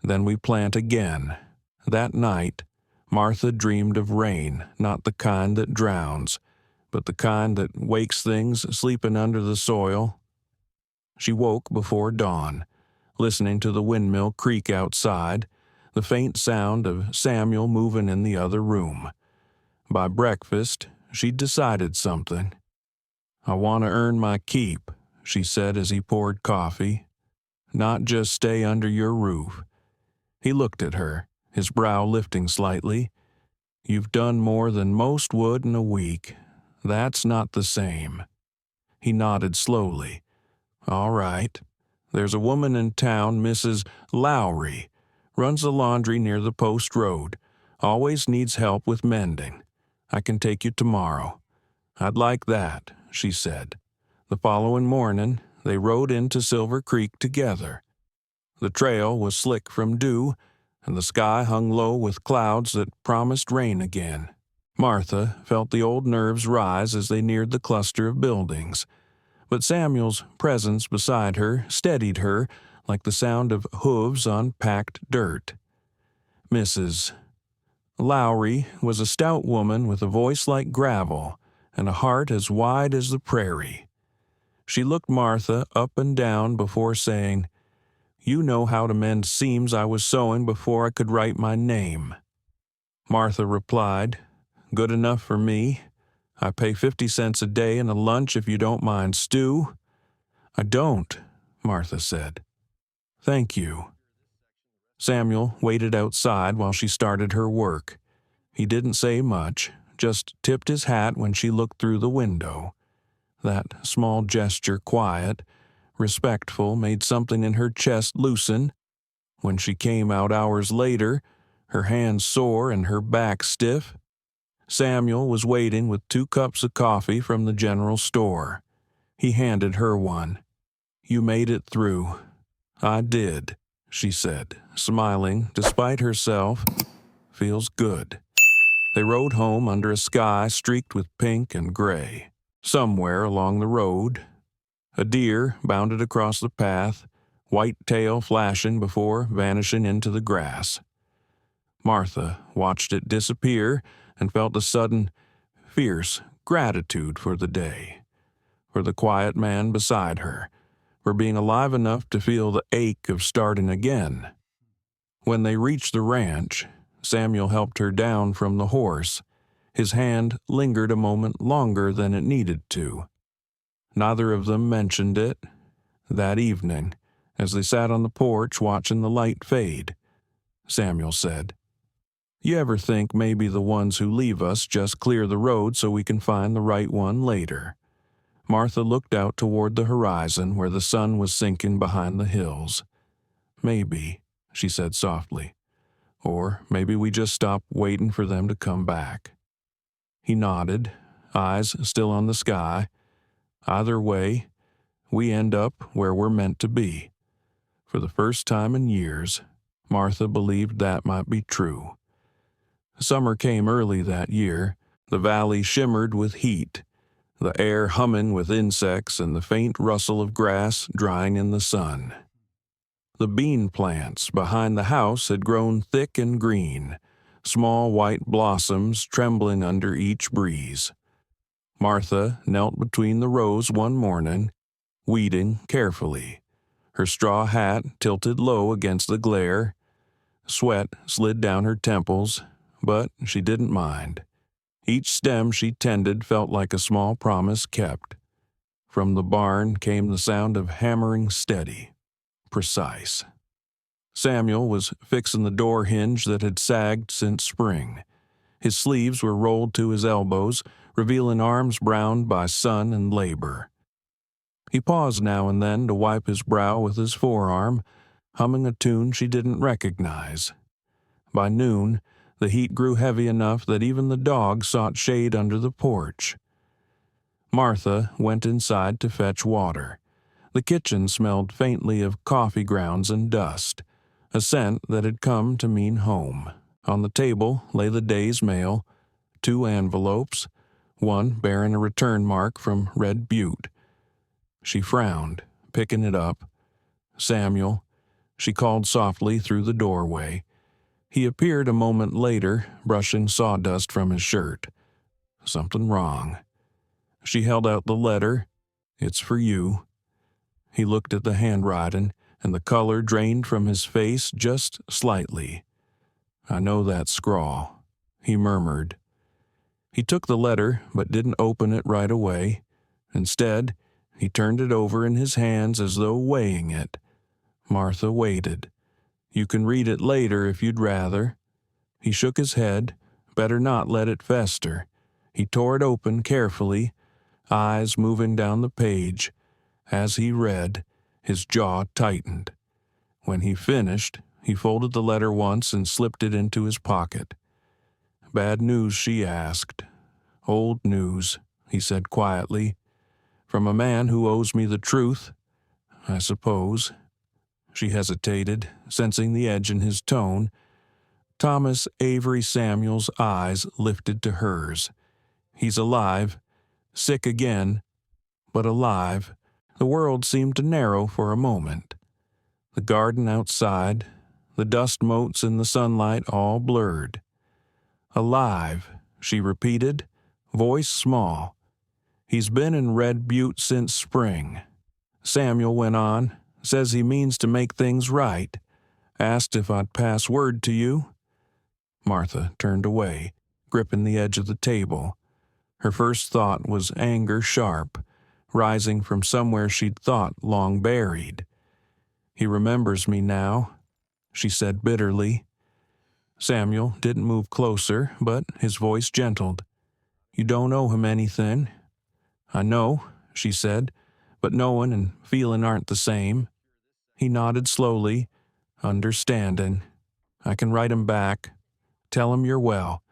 then we plant again." That night, Martha dreamed of rain, not the kind that drowns, but the kind that wakes things sleeping under the soil. She woke before dawn, listening to the windmill creak outside, the faint sound of Samuel moving in the other room. By breakfast, she'd decided something. "I want to earn my keep," she said as he poured coffee. "Not just stay under your roof." He looked at her, his brow lifting slightly. "You've done more than most would in a week. That's not the same." He nodded slowly. "All right. There's a woman in town, Mrs. Lowry. Runs the laundry near the post road. Always needs help with mending. I can take you tomorrow." "I'd like that," she said. The following morning, they rode into Silver Creek together. The trail was slick from dew, and the sky hung low with clouds that promised rain again. Martha felt the old nerves rise as they neared the cluster of buildings, but Samuel's presence beside her steadied her like the sound of hooves on packed dirt. Mrs. Lowry was a stout woman with a voice like gravel and a heart as wide as the prairie. She looked Martha up and down before saying, "You know how to mend seams I was sewing before I could write my name." Martha replied, "Good enough for me. I pay 50 cents a day and a lunch if you don't mind stew." "I don't," Martha said. "Thank you." Samuel waited outside while she started her work. He didn't say much, just tipped his hat when she looked through the window. That small gesture, quiet, respectful, made something in her chest loosen. When she came out hours later, her hands sore and her back stiff, Samuel was waiting with 2 cups of coffee from the general store. He handed her one. "You made it through." "I did," she said, smiling despite herself. "Feels good." They rode home under a sky streaked with pink and gray. Somewhere along the road, a deer bounded across the path, white tail flashing before vanishing into the grass. Martha watched it disappear and felt a sudden, fierce gratitude for the day, for the quiet man beside her, for being alive enough to feel the ache of starting again. When they reached the ranch, Samuel helped her down from the horse. His hand lingered a moment longer than it needed to. Neither of them mentioned it. That evening, as they sat on the porch watching the light fade, Samuel said, "You ever think maybe the ones who leave us just clear the road so we can find the right one later?" Martha looked out toward the horizon where the sun was sinking behind the hills. "Maybe," she said softly. "Or maybe we just stop waiting for them to come back." He nodded, eyes still on the sky. "Either way, we end up where we're meant to be." For the first time in years, Martha believed that might be true. Summer came early that year. The valley shimmered with heat, the air humming with insects and the faint rustle of grass drying in the sun. The bean plants behind the house had grown thick and green, small white blossoms trembling under each breeze. Martha knelt between the rows one morning, weeding carefully, her straw hat tilted low against the glare. Sweat slid down her temples, but she didn't mind. Each stem she tended felt like a small promise kept. From the barn came the sound of hammering steady, precise. Samuel was fixing the door hinge that had sagged since spring. His sleeves were rolled to his elbows, revealing arms browned by sun and labor. He paused now and then to wipe his brow with his forearm, humming a tune she didn't recognize. By noon, the heat grew heavy enough that even the dog sought shade under the porch. Martha went inside to fetch water. The kitchen smelled faintly of coffee grounds and dust, a scent that had come to mean home. On the table lay the day's mail, 2 envelopes, one bearing a return mark from Red Butte. She frowned, picking it up. "Samuel," she called softly through the doorway. He appeared a moment later, brushing sawdust from his shirt. "Something wrong?" She held out the letter. "It's for you." He looked at the handwriting, and the color drained from his face just slightly. "I know that scrawl," he murmured. He took the letter, but didn't open it right away. Instead, he turned it over in his hands as though weighing it. Martha waited. "You can read it later if you'd rather." He shook his head. Better not let it fester. He tore it open carefully, eyes moving down the page. As he read, his jaw tightened. When he finished, he folded the letter once and slipped it into his pocket. "Bad news?" she asked. "Old news," he said quietly. "From a man who owes me the truth, I suppose." She hesitated, sensing the edge in his tone. Thomas Avery Samuel's eyes lifted to hers. "He's alive, sick again, but alive." The world seemed to narrow for a moment. The garden outside, the dust motes in the sunlight all blurred. "Alive," she repeated, voice small. "He's been in Red Butte since spring." Samuel went on, "Says he means to make things right. Asked if I'd pass word to you." Martha turned away, gripping the edge of the table. Her first thought was anger sharp, rising from somewhere she'd thought long buried. "He remembers me now," she said bitterly. Samuel didn't move closer, but his voice gentled. "You don't owe him anything." "I know," she said, "but knowing and feeling aren't the same." He nodded slowly, understanding. "I can write him back. Tell him you're well,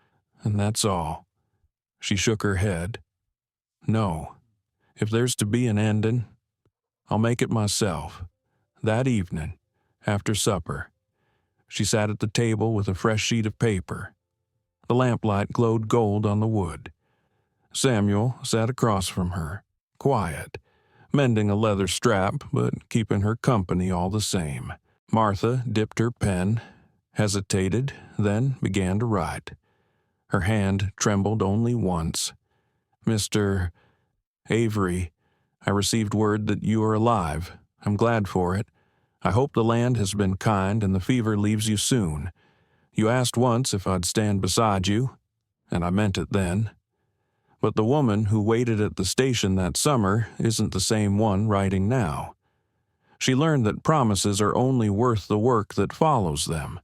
and that's all." She shook her head. "No. If there's to be an ending, I'll make it myself. That evening, after supper." She sat at the table with a fresh sheet of paper. The lamplight glowed gold on the wood. Samuel sat across from her, quiet, mending a leather strap, but keeping her company all the same. Martha dipped her pen, hesitated, then began to write. Her hand trembled only once. "Mr. Avery, I received word that you are alive. I'm glad for it. I hope the land has been kind and the fever leaves you soon. You asked once if I'd stand beside you, and I meant it then. But the woman who waited at the station that summer isn't the same one writing now. She learned that promises are only worth the work that follows them.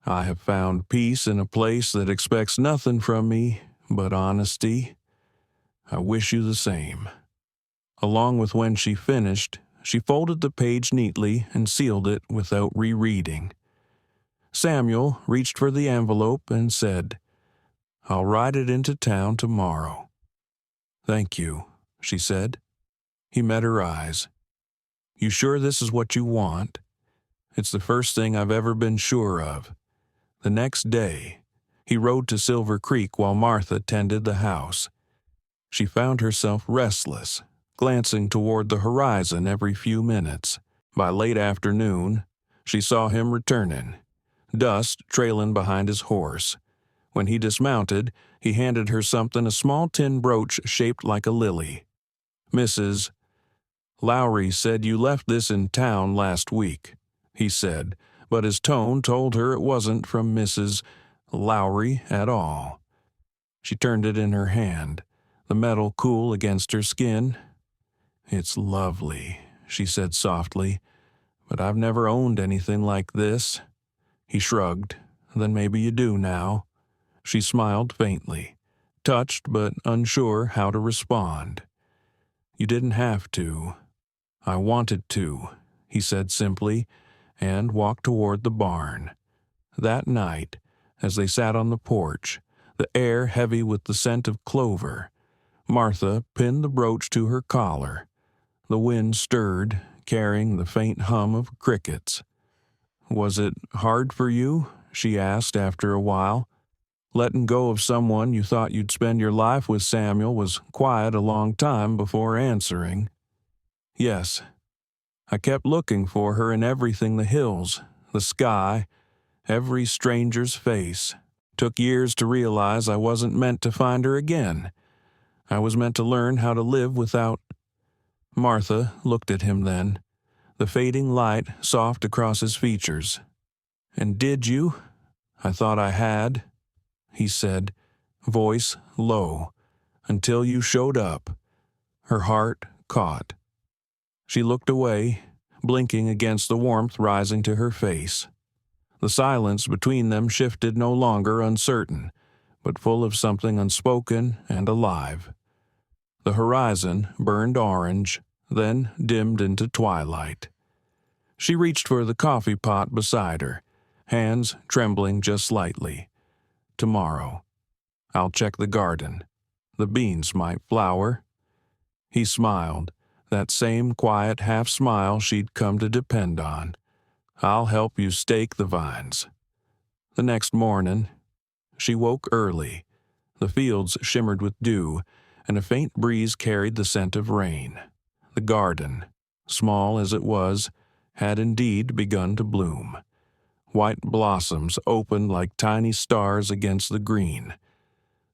I have found peace in a place that expects nothing from me but honesty. I wish you the same." Along with when she finished, she folded the page neatly and sealed it without rereading. Samuel reached for the envelope and said, "I'll ride it into town tomorrow." "Thank you," she said. He met her eyes. "You sure this is what you want?" "It's the first thing I've ever been sure of." The next day, he rode to Silver Creek while Martha tended the house. She found herself restless, glancing toward the horizon every few minutes. By late afternoon, she saw him returning, dust trailing behind his horse. When he dismounted, he handed her something, a small tin brooch shaped like a lily. "Mrs. Lowry said you left this in town last week," he said, but his tone told her it wasn't from Mrs. Lowry at all. She turned it in her hand, the metal cool against her skin. "It's lovely," she said softly, "but I've never owned anything like this." He shrugged. "Then maybe you do now." She smiled faintly, touched but unsure how to respond. "You didn't have to." "I wanted to," he said simply, and walked toward the barn. That night, as they sat on the porch, the air heavy with the scent of clover, Martha pinned the brooch to her collar. The wind stirred, carrying the faint hum of crickets. "Was it hard for you?" she asked after a while. "Letting go of someone you thought you'd spend your life with." Samuel was quiet a long time before answering. "Yes. I kept looking for her in everything, the hills, the sky, every stranger's face. Took years to realize I wasn't meant to find her again. I was meant to learn how to live without—" Martha looked at him then, the fading light soft across his features. "And did you? I thought I had," he said, voice low, "until you showed up." Her heart caught. She looked away, blinking against the warmth rising to her face. The silence between them shifted no longer uncertain, but full of something unspoken and alive. The horizon burned orange, then dimmed into twilight. She reached for the coffee pot beside her, hands trembling just slightly. "Tomorrow. I'll check the garden. The beans might flower." He smiled, that same quiet half-smile she'd come to depend on. "I'll help you stake the vines." The next morning, she woke early. The fields shimmered with dew, and a faint breeze carried the scent of rain. The garden, small as it was, had indeed begun to bloom. White blossoms opened like tiny stars against the green.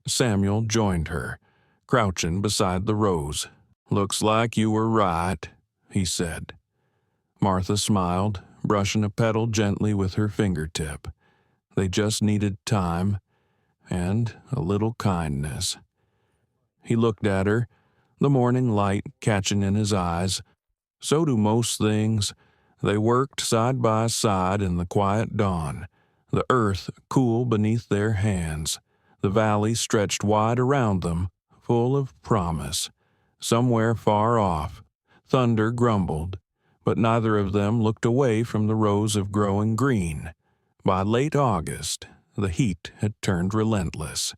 Samuel joined her, crouching beside the rose. "Looks like you were right," he said. Martha smiled, brushing a petal gently with her fingertip. They just needed time and a little kindness. He looked at her, the morning light catching in his eyes. So do most things. They worked side by side in the quiet dawn, the earth cool beneath their hands. The valley stretched wide around them, full of promise. Somewhere far off, thunder grumbled, but neither of them looked away from the rows of growing green. By late August, the heat had turned relentless.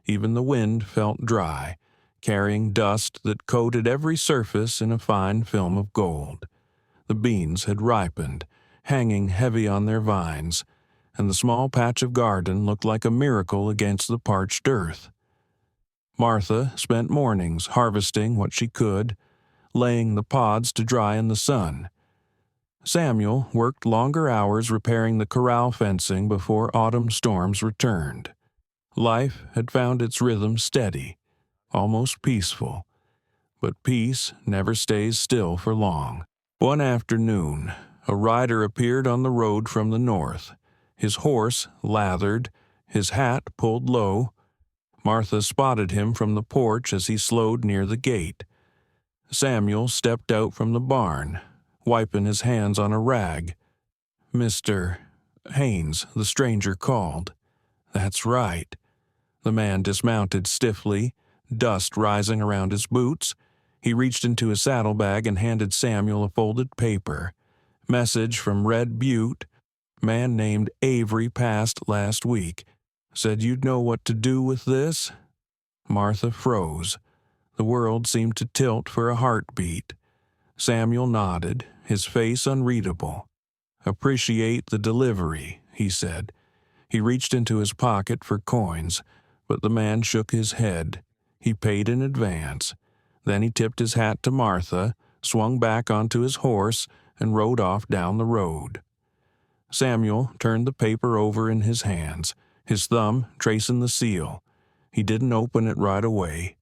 Even the wind felt dry, carrying dust that coated every surface in a fine film of gold. The beans had ripened, hanging heavy on their vines, and the small patch of garden looked like a miracle against the parched earth. Martha spent mornings harvesting what she could, laying the pods to dry in the sun. Samuel worked longer hours repairing the corral fencing before autumn storms returned. Life had found its rhythm steady, almost peaceful. But peace never stays still for long. One afternoon, a rider appeared on the road from the north, his horse lathered, his hat pulled low. Martha spotted him from the porch as he slowed near the gate. Samuel stepped out from the barn, wiping his hands on a rag. "Mr. Haynes," the stranger called. "That's right." The man dismounted stiffly, dust rising around his boots. He reached into his saddlebag and handed Samuel a folded paper. "Message from Red Butte. Man named Avery passed last week. Said you'd know what to do with this." Martha froze. The world seemed to tilt for a heartbeat. Samuel nodded, his face unreadable. "Appreciate the delivery," he said. He reached into his pocket for coins, but the man shook his head. He paid in advance. Then he tipped his hat to Martha, swung back onto his horse, and rode off down the road. Samuel turned the paper over in his hands, his thumb tracing the seal. He didn't open it right away.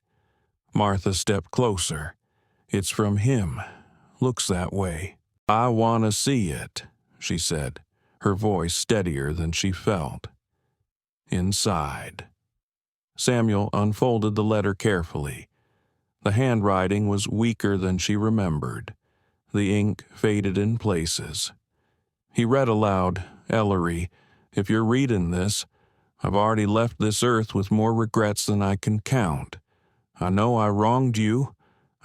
Martha stepped closer. "It's from him. Looks that way." "I want to see it," she said, her voice steadier than she felt. Inside. Samuel unfolded the letter carefully. The handwriting was weaker than she remembered. The ink faded in places. He read aloud, "Ellery, if you're reading this, I've already left this earth with more regrets than I can count. I know I wronged you.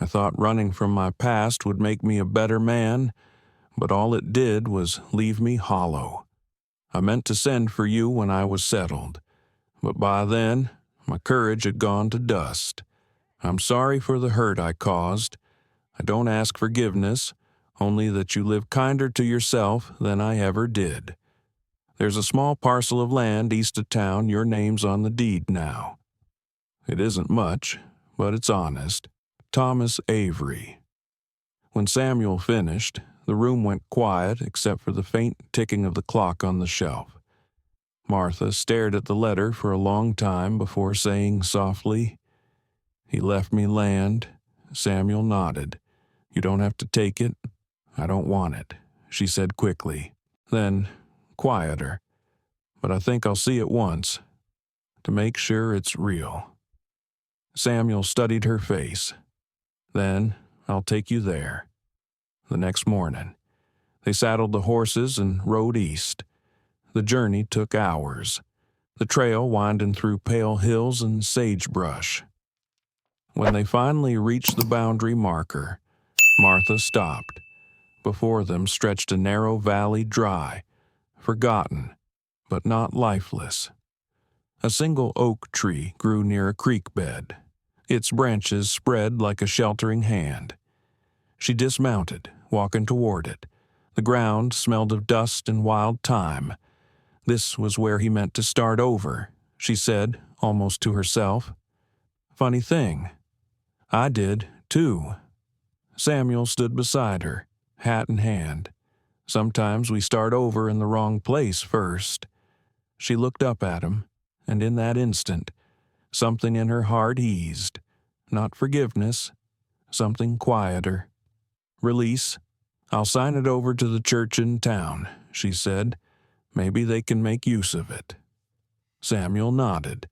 I thought running from my past would make me a better man, but all it did was leave me hollow. I meant to send for you when I was settled, but by then my courage had gone to dust. I'm sorry for the hurt I caused. I don't ask forgiveness, only that you live kinder to yourself than I ever did. There's a small parcel of land east of town, your name's on the deed now. It isn't much, but it's honest. Thomas Avery." When Samuel finished, the room went quiet except for the faint ticking of the clock on the shelf. Martha stared at the letter for a long time before saying softly, He left me land. Samuel nodded. You don't have to take it. I don't want it, she said quickly. Then, quieter. But I think I'll see it once, to make sure it's real. Samuel studied her face. Then, I'll take you there. The next morning, they saddled the horses and rode east. The journey took hours, the trail winding through pale hills and sagebrush. When they finally reached the boundary marker, Martha stopped. Before them stretched a narrow valley, dry, forgotten, but not lifeless. A single oak tree grew near a creek bed. Its branches spread like a sheltering hand. She dismounted, walking toward it. The ground smelled of dust and wild thyme. This was where he meant to start over, she said, almost to herself. Funny thing, I did, too. Samuel stood beside her, hat in hand. Sometimes we start over in the wrong place first. She looked up at him, and in that instant, something in her heart eased. Not forgiveness, something quieter. Release. I'll sign it over to the church in town, she said. Maybe they can make use of it. Samuel nodded.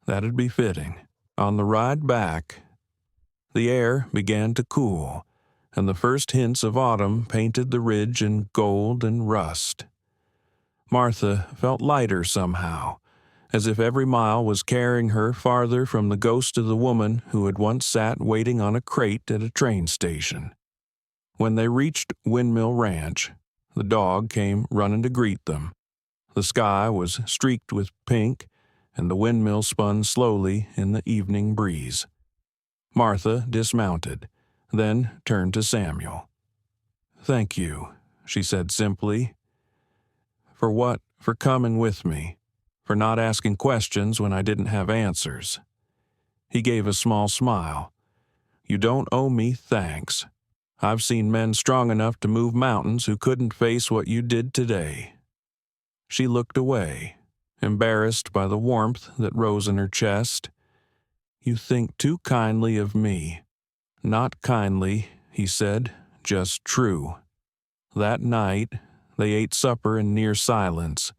That'd be fitting. On the ride back, the air began to cool, and the first hints of autumn painted the ridge in gold and rust. Martha felt lighter somehow, as if every mile was carrying her farther from the ghost of the woman who had once sat waiting on a crate at a train station. When they reached Windmill Ranch, the dog came running to greet them. The sky was streaked with pink, and the windmill spun slowly in the evening breeze. Martha dismounted, then turned to Samuel. Thank you, she said simply. For what? For coming with me. For not asking questions when I didn't have answers. He gave a small smile. You don't owe me thanks. I've seen men strong enough to move mountains who couldn't face what you did today. She looked away, embarrassed by the warmth that rose in her chest. You think too kindly of me. Not kindly, he said, just true. That night, they ate supper in near silence,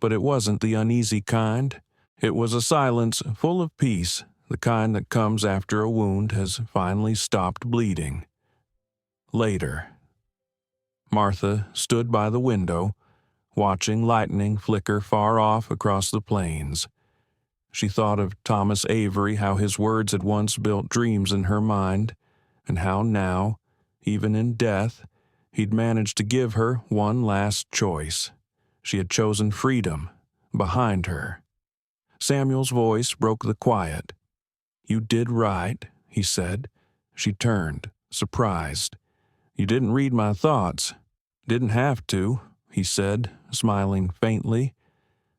but it wasn't the uneasy kind. It was a silence full of peace, the kind that comes after a wound has finally stopped bleeding. Later, Martha stood by the window, watching lightning flicker far off across the plains. She thought of Thomas Avery, how his words had once built dreams in her mind, and how now, even in death, he'd managed to give her one last choice. She had chosen freedom, behind her. Samuel's voice broke the quiet. You did right, he said. She turned, surprised. You didn't read my thoughts. Didn't have to, he said, smiling faintly.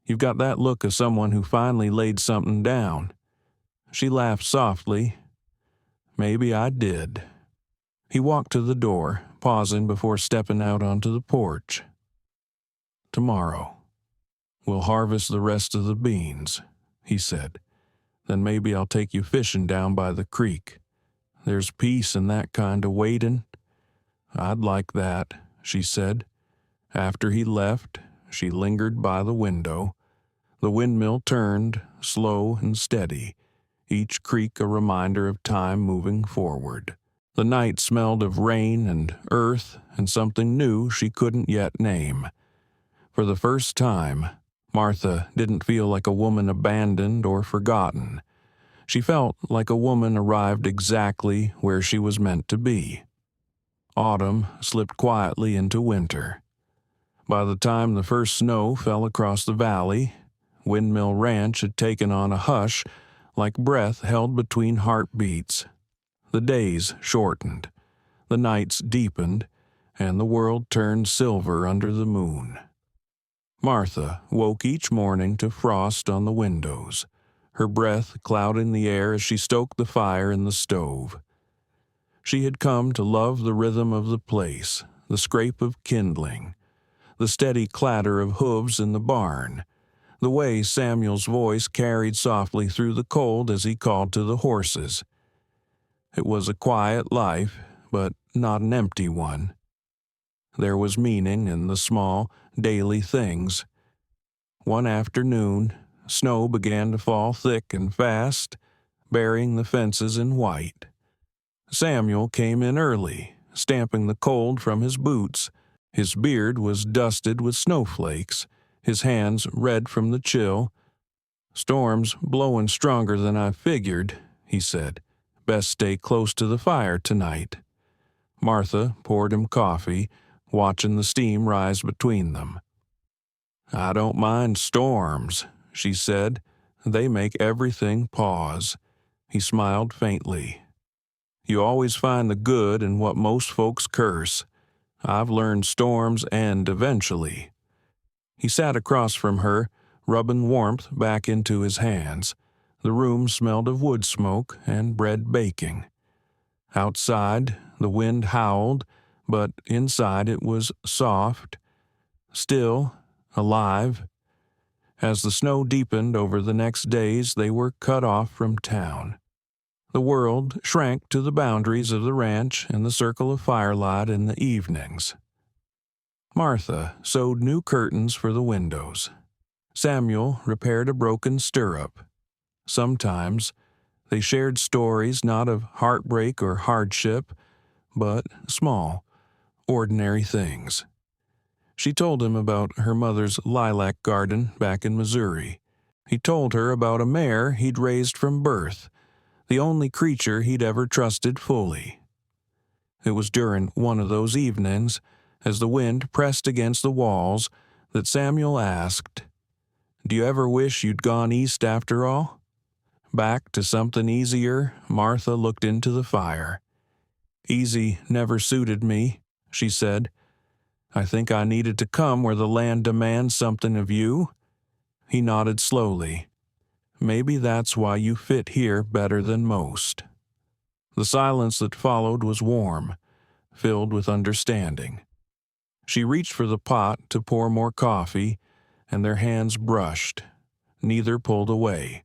You've got that look of someone who finally laid something down. She laughed softly. Maybe I did. He walked to the door, pausing before stepping out onto the porch. Tomorrow, we'll harvest the rest of the beans, he said. Then maybe I'll take you fishing down by the creek. There's peace in that kind of waiting. I'd like that, she said. After he left, she lingered by the window. The windmill turned, slow and steady, each creak a reminder of time moving forward. The night smelled of rain and earth and something new she couldn't yet name. For the first time, Martha didn't feel like a woman abandoned or forgotten. She felt like a woman arrived exactly where she was meant to be. Autumn slipped quietly into winter. By the time the first snow fell across the valley, Windmill Ranch had taken on a hush like breath held between heartbeats. The days shortened, the nights deepened, and the world turned silver under the moon. Martha woke each morning to frost on the windows, her breath clouding the air as she stoked the fire in the stove. She had come to love the rhythm of the place, the scrape of kindling, the steady clatter of hooves in the barn, the way Samuel's voice carried softly through the cold as he called to the horses. It was a quiet life, but not an empty one. There was meaning in the small, daily things. One afternoon, snow began to fall thick and fast, burying the fences in white. Samuel came in early, stamping the cold from his boots. His beard was dusted with snowflakes, his hands red from the chill. "Storm's blowing stronger than I figured," he said. "Best stay close to the fire tonight." Martha poured him coffee, watching the steam rise between them. "I don't mind storms," she said. "They make everything pause." He smiled faintly. "You always find the good in what most folks curse. I've learned storms end eventually." He sat across from her, rubbing warmth back into his hands. The room smelled of wood smoke and bread baking. Outside, the wind howled, but inside it was soft, still, alive. As the snow deepened over the next days, they were cut off from town. The world shrank to the boundaries of the ranch and the circle of firelight in the evenings. Martha sewed new curtains for the windows. Samuel repaired a broken stirrup. Sometimes they shared stories not of heartbreak or hardship, but small, ordinary things. She told him about her mother's lilac garden back in Missouri. He told her about a mare he'd raised from birth, the only creature he'd ever trusted fully. It was during one of those evenings, as the wind pressed against the walls, that Samuel asked, "Do you ever wish you'd gone east after all?" Back to something easier, Martha looked into the fire. "Easy never suited me," she said. "I think I needed to come where the land demands something of you." He nodded slowly. "Maybe that's why you fit here better than most." The silence that followed was warm, filled with understanding. She reached for the pot to pour more coffee, and their hands brushed. Neither pulled away.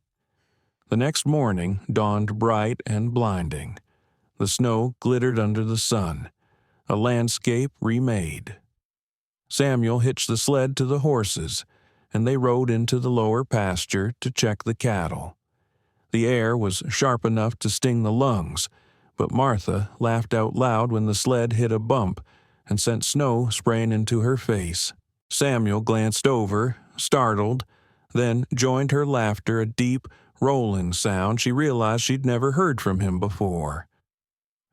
The next morning dawned bright and blinding. The snow glittered under the sun, a landscape remade. Samuel hitched the sled to the horses, and they rode into the lower pasture to check the cattle. The air was sharp enough to sting the lungs, but Martha laughed out loud when the sled hit a bump and sent snow spraying into her face. Samuel glanced over, startled, then joined her laughter, a deep, rolling sound she realized she'd never heard from him before.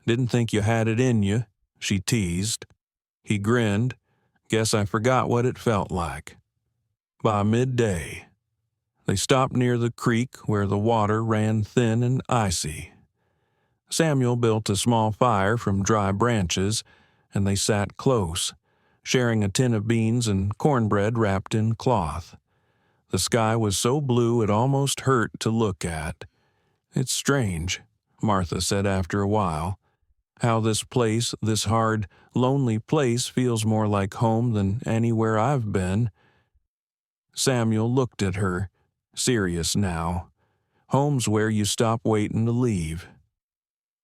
"Didn't think you had it in you," she teased. He grinned. "Guess I forgot what it felt like." By midday, they stopped near the creek where the water ran thin and icy. Samuel built a small fire from dry branches, and they sat close, sharing a tin of beans and cornbread wrapped in cloth. The sky was so blue it almost hurt to look at. "It's strange," Martha said after a while, "how this place, this hard, lonely place, feels more like home than anywhere I've been." Samuel looked at her, serious now. "Home's where you stop waiting to leave."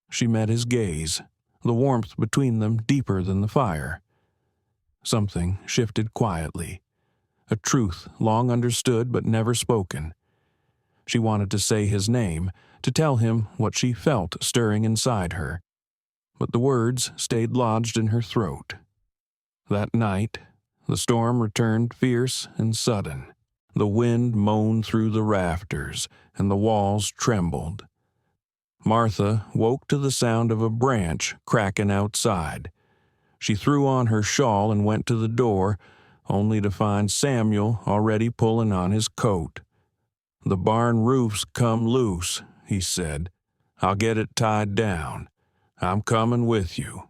She met his gaze, the warmth between them deeper than the fire. Something shifted quietly, a truth long understood but never spoken. She wanted to say his name, to tell him what she felt stirring inside her, but the words stayed lodged in her throat. That night, the storm returned fierce and sudden. The wind moaned through the rafters, and the walls trembled. Martha woke to the sound of a branch cracking outside. She threw on her shawl and went to the door, only to find Samuel already pulling on his coat. "The barn roof's come loose," he said. "I'll get it tied down. I'm coming with you."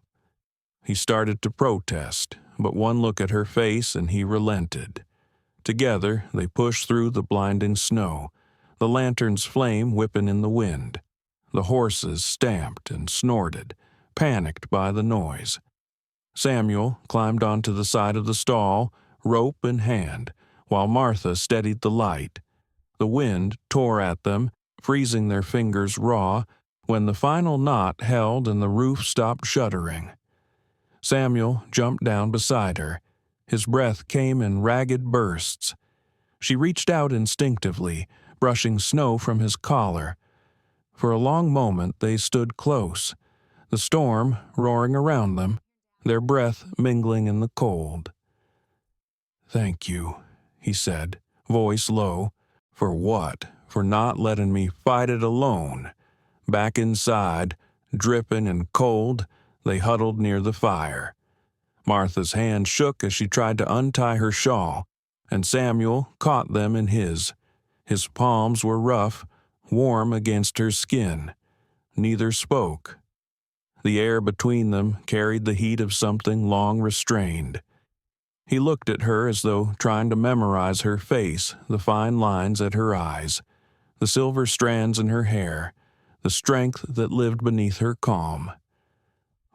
He started to protest, but one look at her face and he relented. Together they pushed through the blinding snow, the lantern's flame whipping in the wind. The horses stamped and snorted, panicked by the noise. Samuel climbed onto the side of the stall, rope in hand, while Martha steadied the light. The wind tore at them, freezing their fingers raw, When the final knot held and the roof stopped shuddering, Samuel jumped down beside her. His breath came in ragged bursts. She reached out instinctively, brushing snow from his collar. For a long moment they stood close, the storm roaring around them, their breath mingling in the cold. "Thank you," he said, voice low. "For what? For not letting me fight it alone." Back inside, dripping and cold, they huddled near the fire. Martha's hand shook as she tried to untie her shawl, and Samuel caught them in his. His palms were rough, warm against her skin. Neither spoke. The air between them carried the heat of something long restrained. He looked at her as though trying to memorize her face, the fine lines at her eyes, the silver strands in her hair, the strength that lived beneath her calm.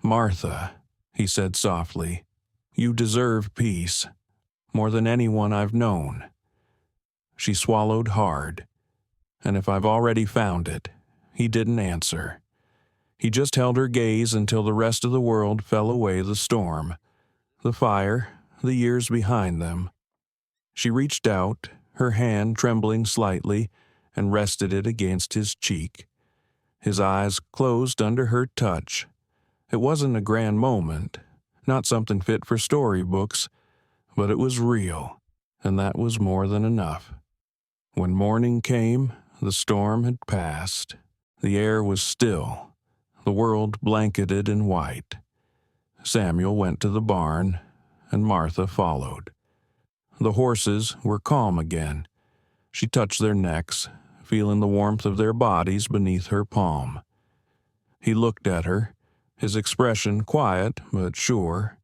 "Martha," he said softly, "you deserve peace, more than anyone I've known." She swallowed hard. "And if I've already found it," he didn't answer. He just held her gaze until the rest of the world fell away the storm, the fire, the years behind them. She reached out, her hand trembling slightly, and rested it against his cheek. His eyes closed under her touch. It wasn't a grand moment, not something fit for storybooks, but it was real, and that was more than enough. When morning came, the storm had passed. The air was still, the world blanketed in white. Samuel went to the barn, and Martha followed. The horses were calm again. She touched their necks, feeling the warmth of their bodies beneath her palm. He looked at her, his expression quiet but sure.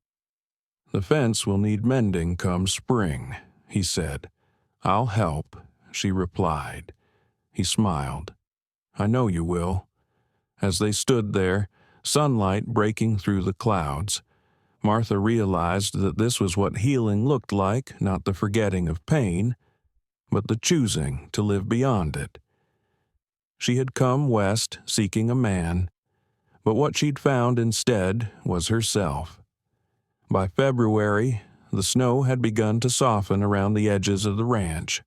"The fence will need mending come spring," he said. "I'll help," she replied. He smiled. "I know you will." As they stood there, sunlight breaking through the clouds, Martha realized that this was what healing looked like, not the forgetting of pain, but the choosing to live beyond it. She had come west seeking a man, but what she'd found instead was herself. By February, the snow had begun to soften around the edges of the ranch.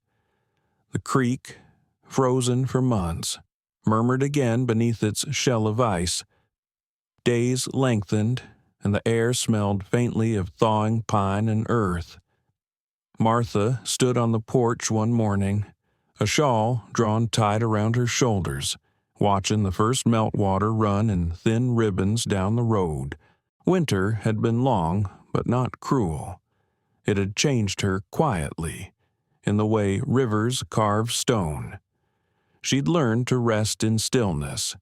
The creek, frozen for months, murmured again beneath its shell of ice. Days lengthened, and the air smelled faintly of thawing pine and earth. Martha stood on the porch one morning, a shawl drawn tight around her shoulders, watching the first meltwater run in thin ribbons down the road. Winter had been long, but not cruel. It had changed her quietly, in the way rivers carve stone. She'd learned to rest in stillness,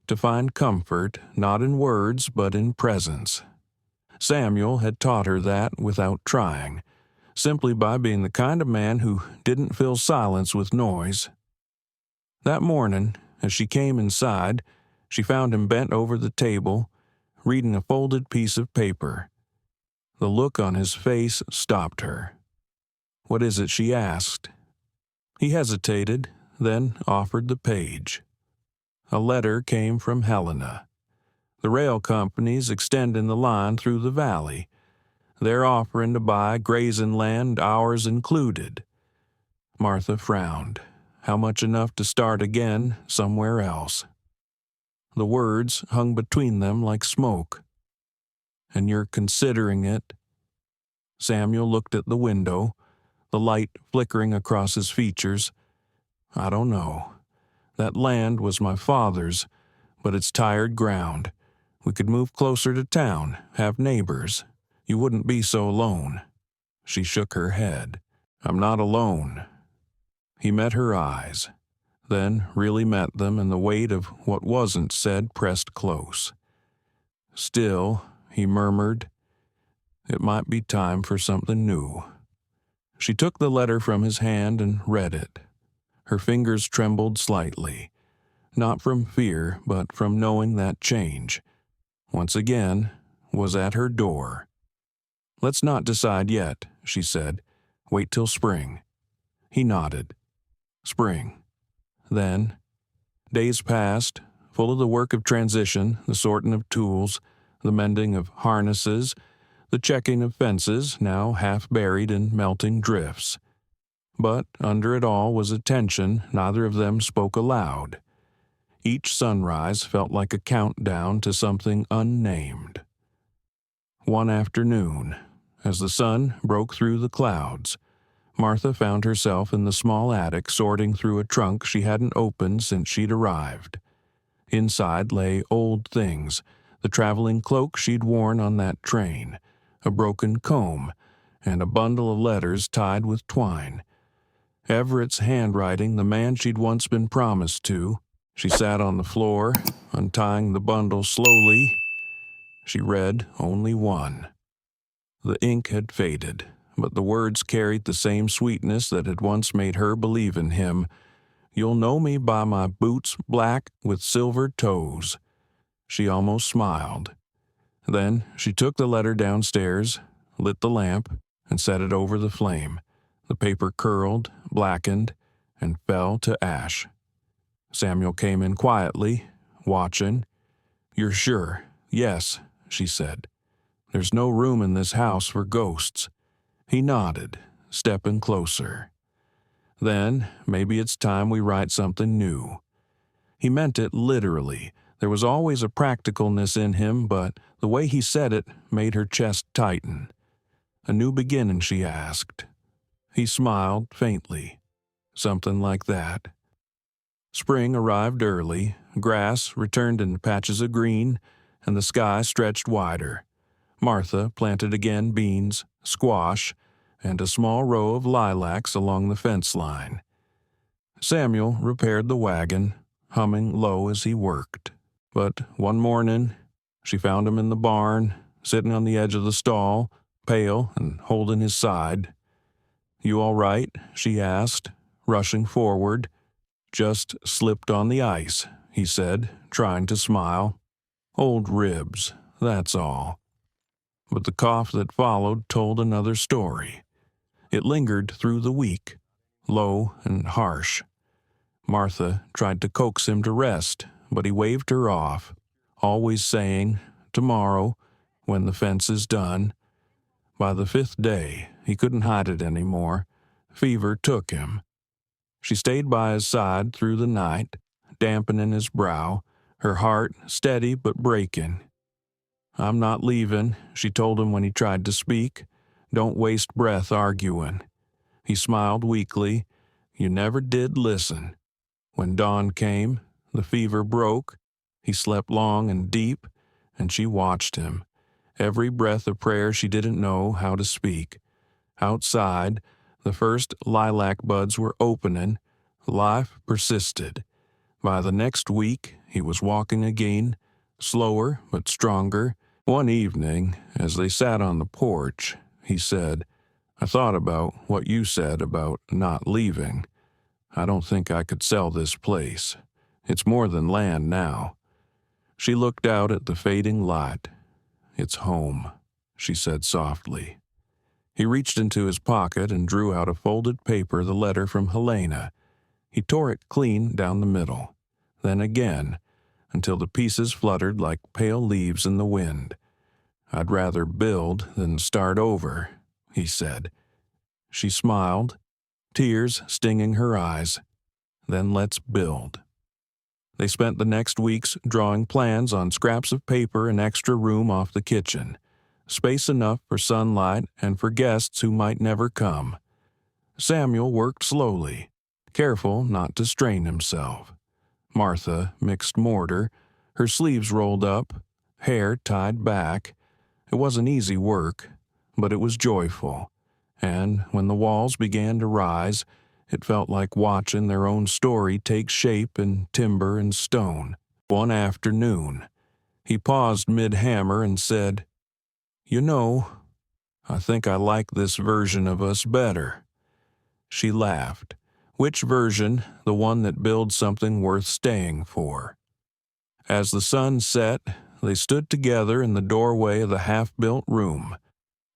to find comfort not in words but in presence. Samuel had taught her that without trying, simply by being the kind of man who didn't fill silence with noise. That morning, as she came inside, she found him bent over the table, reading a folded piece of paper. The look on his face stopped her. "What is it?" she asked. He hesitated, then offered the page. A letter came from Helena. The rail company's extending the line through the valley. They're offering to buy grazing land, ours included. Martha frowned. How much enough to start again somewhere else? The words hung between them like smoke. "And you're considering it?" Samuel looked at the window, the light flickering across his features. "I don't know. That land was my father's, but it's tired ground. We could move closer to town, have neighbors. You wouldn't be so alone." She shook her head. "I'm not alone." He met her eyes, then really met them, and the weight of what wasn't said pressed close. "Still," he murmured, "it might be time for something new." She took the letter from his hand and read it. Her fingers trembled slightly, not from fear, but from knowing that change, once again, was at her door. "Let's not decide yet," she said. "Wait till spring." He nodded. Spring. Then, days passed, full of the work of transition, the sorting of tools, the mending of harnesses, the checking of fences, now half buried in melting drifts. But under it all was a tension neither of them spoke aloud. Each sunrise felt like a countdown to something unnamed. One afternoon, as the sun broke through the clouds, Martha found herself in the small attic sorting through a trunk she hadn't opened since she'd arrived. Inside lay old things, the traveling cloak she'd worn on that train, a broken comb, and a bundle of letters tied with twine. Everett's handwriting, the man she'd once been promised to. She sat on the floor, untying the bundle slowly. She read only one. The ink had faded, but the words carried the same sweetness that had once made her believe in him. "You'll know me by my boots black with silver toes." She almost smiled. Then she took the letter downstairs, lit the lamp, and set it over the flame. The paper curled, blackened, and fell to ash. Samuel came in quietly, watching. "You're sure?" "Yes," she said. "There's no room in this house for ghosts." He nodded, stepping closer. "Then maybe it's time we write something new." He meant it literally. There was always a practicalness in him, but the way he said it made her chest tighten. "A new beginning?" she asked. He smiled faintly. "Something like that." Spring arrived early, grass returned in patches of green, and the sky stretched wider. Martha planted again beans, squash, and a small row of lilacs along the fence line. Samuel repaired the wagon, humming low as he worked. But one morning, she found him in the barn, sitting on the edge of the stall, pale and holding his side. "You all right?" she asked, rushing forward. "Just slipped on the ice," he said, trying to smile. "Old ribs, that's all." But the cough that followed told another story. It lingered through the week, low and harsh. Martha tried to coax him to rest, but he waved her off, always saying, "Tomorrow, when the fence is done." By the 5th day, he couldn't hide it anymore. Fever took him. She stayed by his side through the night, dampening his brow, her heart steady but breaking. "I'm not leaving," she told him when he tried to speak. "Don't waste breath arguing." He smiled weakly. "You never did listen." When dawn came, the fever broke. He slept long and deep, and she watched him. Every breath of prayer she didn't know how to speak. Outside, the first lilac buds were opening. Life persisted. By the next week, he was walking again, slower but stronger. One evening, as they sat on the porch, he said, "I thought about what you said about not leaving. I don't think I could sell this place. It's more than land now." She looked out at the fading light. "It's home," she said softly. He reached into his pocket and drew out a folded paper, the letter from Helena. He tore it clean down the middle, then again, until the pieces fluttered like pale leaves in the wind. "I'd rather build than start over," he said. She smiled, tears stinging her eyes. "Then let's build." They spent the next weeks drawing plans on scraps of paper and extra room off the kitchen, space enough for sunlight and for guests who might never come. Samuel worked slowly, careful not to strain himself. Martha mixed mortar, her sleeves rolled up, hair tied back. It wasn't easy work, but it was joyful, and when the walls began to rise, it felt like watching their own story take shape in timber and stone. One afternoon, he paused mid-hammer and said, "You know, I think I like this version of us better." She laughed. "Which version? The one that builds something worth staying for." As the sun set, they stood together in the doorway of the half-built room,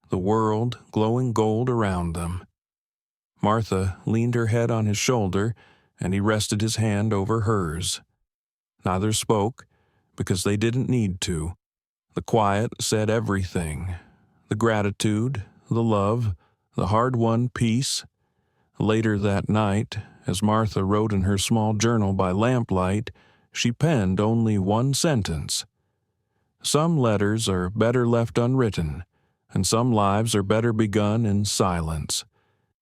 the world glowing gold around them. Martha leaned her head on his shoulder, and he rested his hand over hers. Neither spoke, because they didn't need to. The quiet said everything. The gratitude, the love, the hard-won peace. Later that night, as Martha wrote in her small journal by lamplight, she penned only one sentence. Some letters are better left unwritten, and some lives are better begun in silence.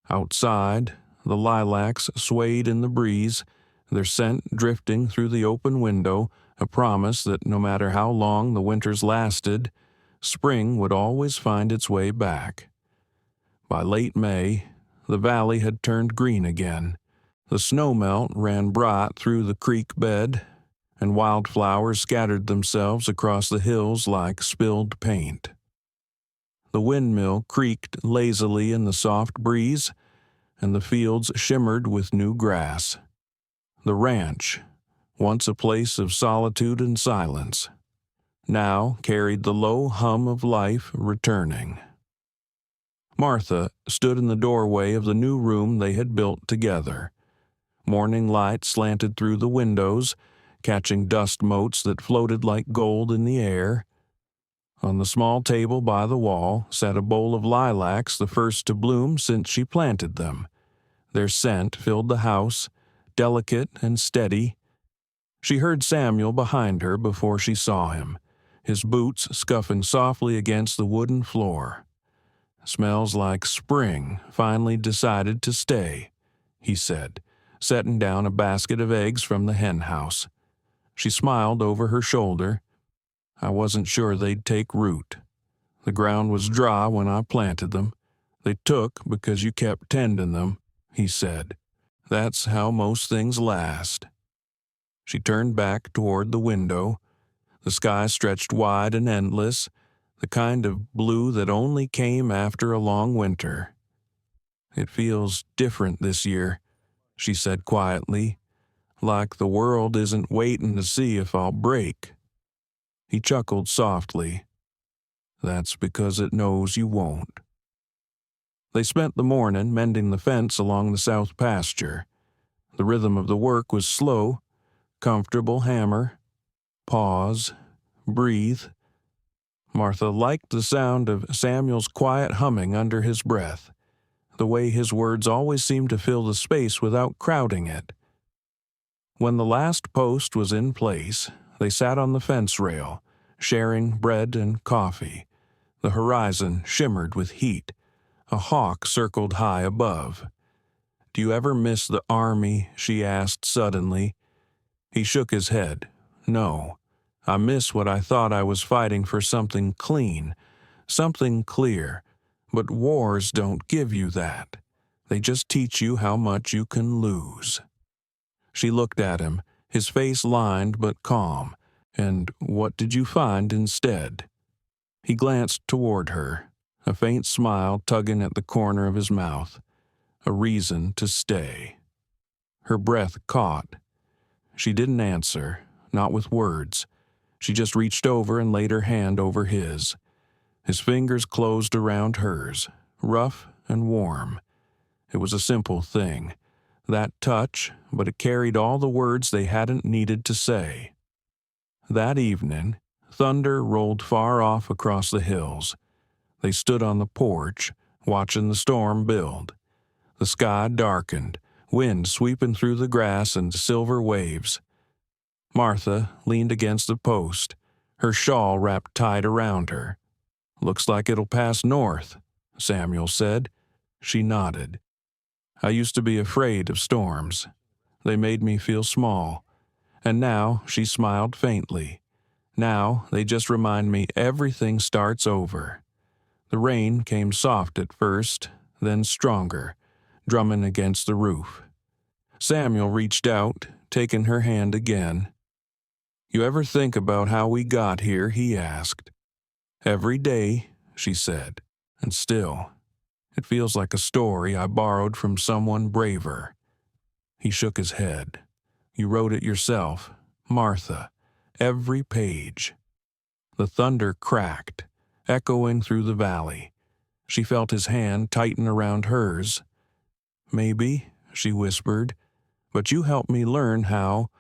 Outside, the lilacs swayed in the breeze, their scent drifting through the open window, a promise that no matter how long the winters lasted, spring would always find its way back. By late May, the valley had turned green again. The snowmelt ran bright through the creek bed, and wildflowers scattered themselves across the hills like spilled paint. The windmill creaked lazily in the soft breeze, and the fields shimmered with new grass. The ranch, once a place of solitude and silence, now carried the low hum of life returning. Martha stood in the doorway of the new room they had built together. Morning light slanted through the windows, catching dust motes that floated like gold in the air. On the small table by the wall sat a bowl of lilacs, the first to bloom since she planted them. Their scent filled the house, delicate and steady. She heard Samuel behind her before she saw him, his boots scuffing softly against the wooden floor. "Smells like spring finally decided to stay," he said, setting down a basket of eggs from the hen house. She smiled over her shoulder. "I wasn't sure they'd take root. The ground was dry when I planted them. They took because you kept tending them," he said. "That's how most things last." She turned back toward the window. The sky stretched wide and endless, the kind of blue that only came after a long winter. "It feels different this year," she said quietly, "like the world isn't waiting to see if I'll break." He chuckled softly. "That's because it knows you won't." They spent the morning mending the fence along the south pasture. The rhythm of the work was slow, comfortable hammer, pause, breathe. Martha liked the sound of Samuel's quiet humming under his breath, the way his words always seemed to fill the space without crowding it. When the last post was in place, they sat on the fence rail, sharing bread and coffee. The horizon shimmered with heat. A hawk circled high above. "Do you ever miss the army?" she asked suddenly. He shook his head. "No. I miss what I thought I was fighting for, something clean, something clear. But wars don't give you that. They just teach you how much you can lose." She looked at him, his face lined but calm. "And what did you find instead?" He glanced toward her, a faint smile tugging at the corner of his mouth. A reason to stay. Her breath caught. She didn't answer, not with words. She just reached over and laid her hand over his. His fingers closed around hers, rough and warm. It was a simple thing, that touch, but it carried all the words they hadn't needed to say. That evening, thunder rolled far off across the hills. They stood on the porch, watching the storm build. The sky darkened, wind sweeping through the grass in silver waves. Martha leaned against the post, her shawl wrapped tight around her. "Looks like it'll pass north," Samuel said. She nodded. "I used to be afraid of storms. They made me feel small. And now," she smiled faintly, "now they just remind me everything starts over." The rain came soft at first, then stronger, drumming against the roof. Samuel reached out, taking her hand again. "You ever think about how we got here?" he asked. "Every day," she said, "and still, it feels like a story I borrowed from someone braver." He shook his head. "You wrote it yourself, Martha, every page." The thunder cracked, echoing through the valley. She felt his hand tighten around hers. "Maybe," she whispered, "but you helped me learn how.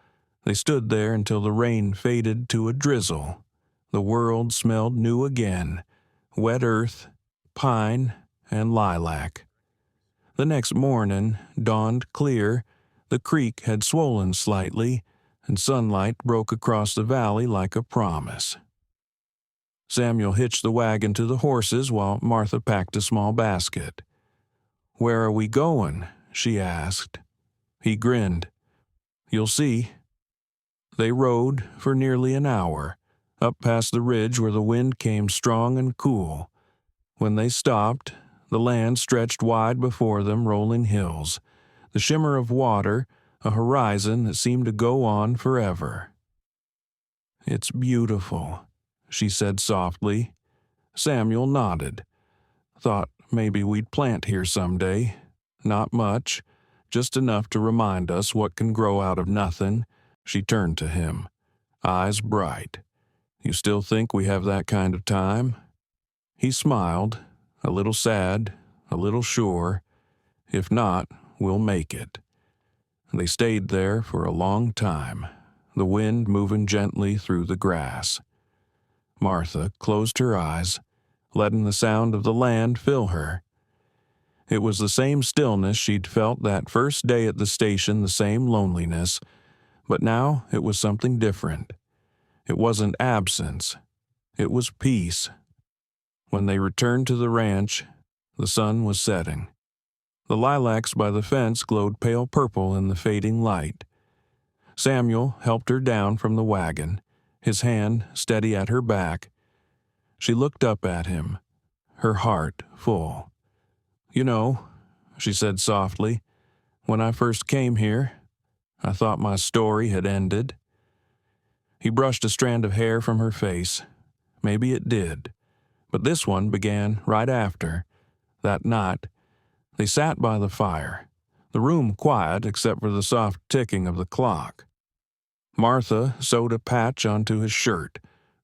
They stood there until the rain faded to a drizzle. The world smelled new again, wet earth, pine, and lilac. The next morning dawned clear. The creek had swollen slightly, and sunlight broke across the valley like a promise. Samuel hitched the wagon to the horses while Martha packed a small basket. "Where are we going?" she asked. He grinned. "You'll see." They rode for nearly an hour, up past the ridge where the wind came strong and cool. When they stopped, the land stretched wide before them, rolling hills, the shimmer of water, a horizon that seemed to go on forever. "It's beautiful," she said softly. Samuel nodded. "Thought maybe we'd plant here someday. Not much, just enough to remind us what can grow out of nothing." She turned to him, eyes bright. "You still think we have that kind of time?" He smiled, a little sad, a little sure. "If not, we'll make it." They stayed there for a long time, the wind moving gently through the grass. Martha closed her eyes, letting the sound of the land fill her. It was the same stillness she'd felt that first day at the station, the same loneliness, but now it was something different. It wasn't absence, it was peace. When they returned to the ranch, the sun was setting. The lilacs by the fence glowed pale purple in the fading light. Samuel helped her down from the wagon, his hand steady at her back. She looked up at him, her heart full. "You know," she said softly, "when I first came here, I thought my story had ended." He brushed a strand of hair from her face. Maybe it did, but this one began right after. That night, they sat by the fire, the room quiet except for the soft ticking of the clock. Martha sewed a patch onto his shirt,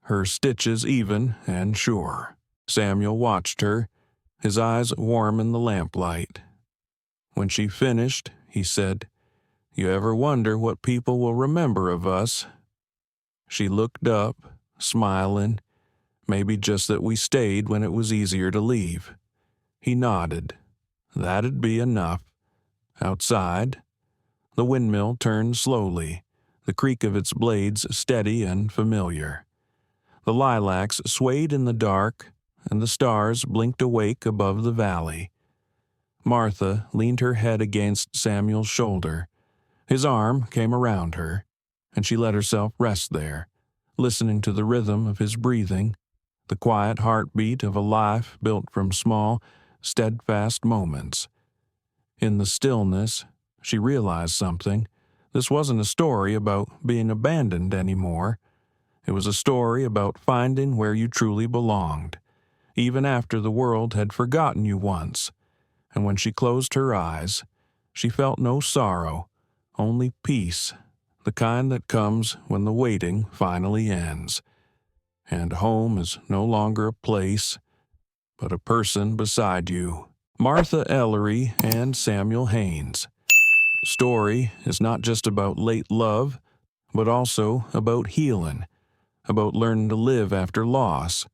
her stitches even and sure. Samuel watched her, his eyes warm in the lamplight. When she finished, he said, "You ever wonder what people will remember of us?" She looked up, smiling, maybe just that we stayed when it was easier to leave. He nodded. That'd be enough. Outside, the windmill turned slowly, the creak of its blades steady and familiar. The lilacs swayed in the dark, and the stars blinked awake above the valley. Martha leaned her head against Samuel's shoulder. His arm came around her, and she let herself rest there, listening to the rhythm of his breathing, the quiet heartbeat of a life built from small, steadfast moments. In the stillness, she realized something. This wasn't a story about being abandoned anymore. It was a story about finding where you truly belonged, even after the world had forgotten you once. And when she closed her eyes, she felt no sorrow, only peace, the kind that comes when the waiting finally ends. And home is no longer a place, but a person beside you. Martha Ellery and Samuel Haynes. Story is not just about late love, but also about healing, about learning to live after loss,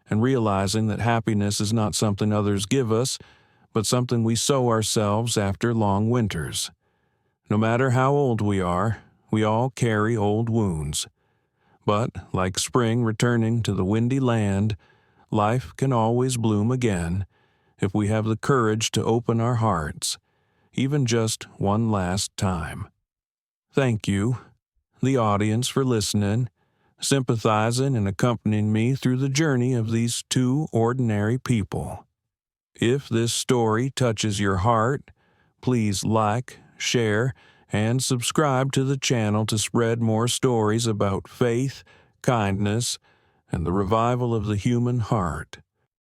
and realizing that happiness is not something others give us, but something we sow ourselves after long winters. No matter how old we are, we all carry old wounds. But, like spring returning to the windy land, life can always bloom again if we have the courage to open our hearts, even just one last time. Thank you, the audience, for listening, sympathizing and accompanying me through the journey of these two ordinary people. If this story touches your heart, please like, share, and subscribe to the channel to spread more stories about faith, kindness, and the revival of the human heart.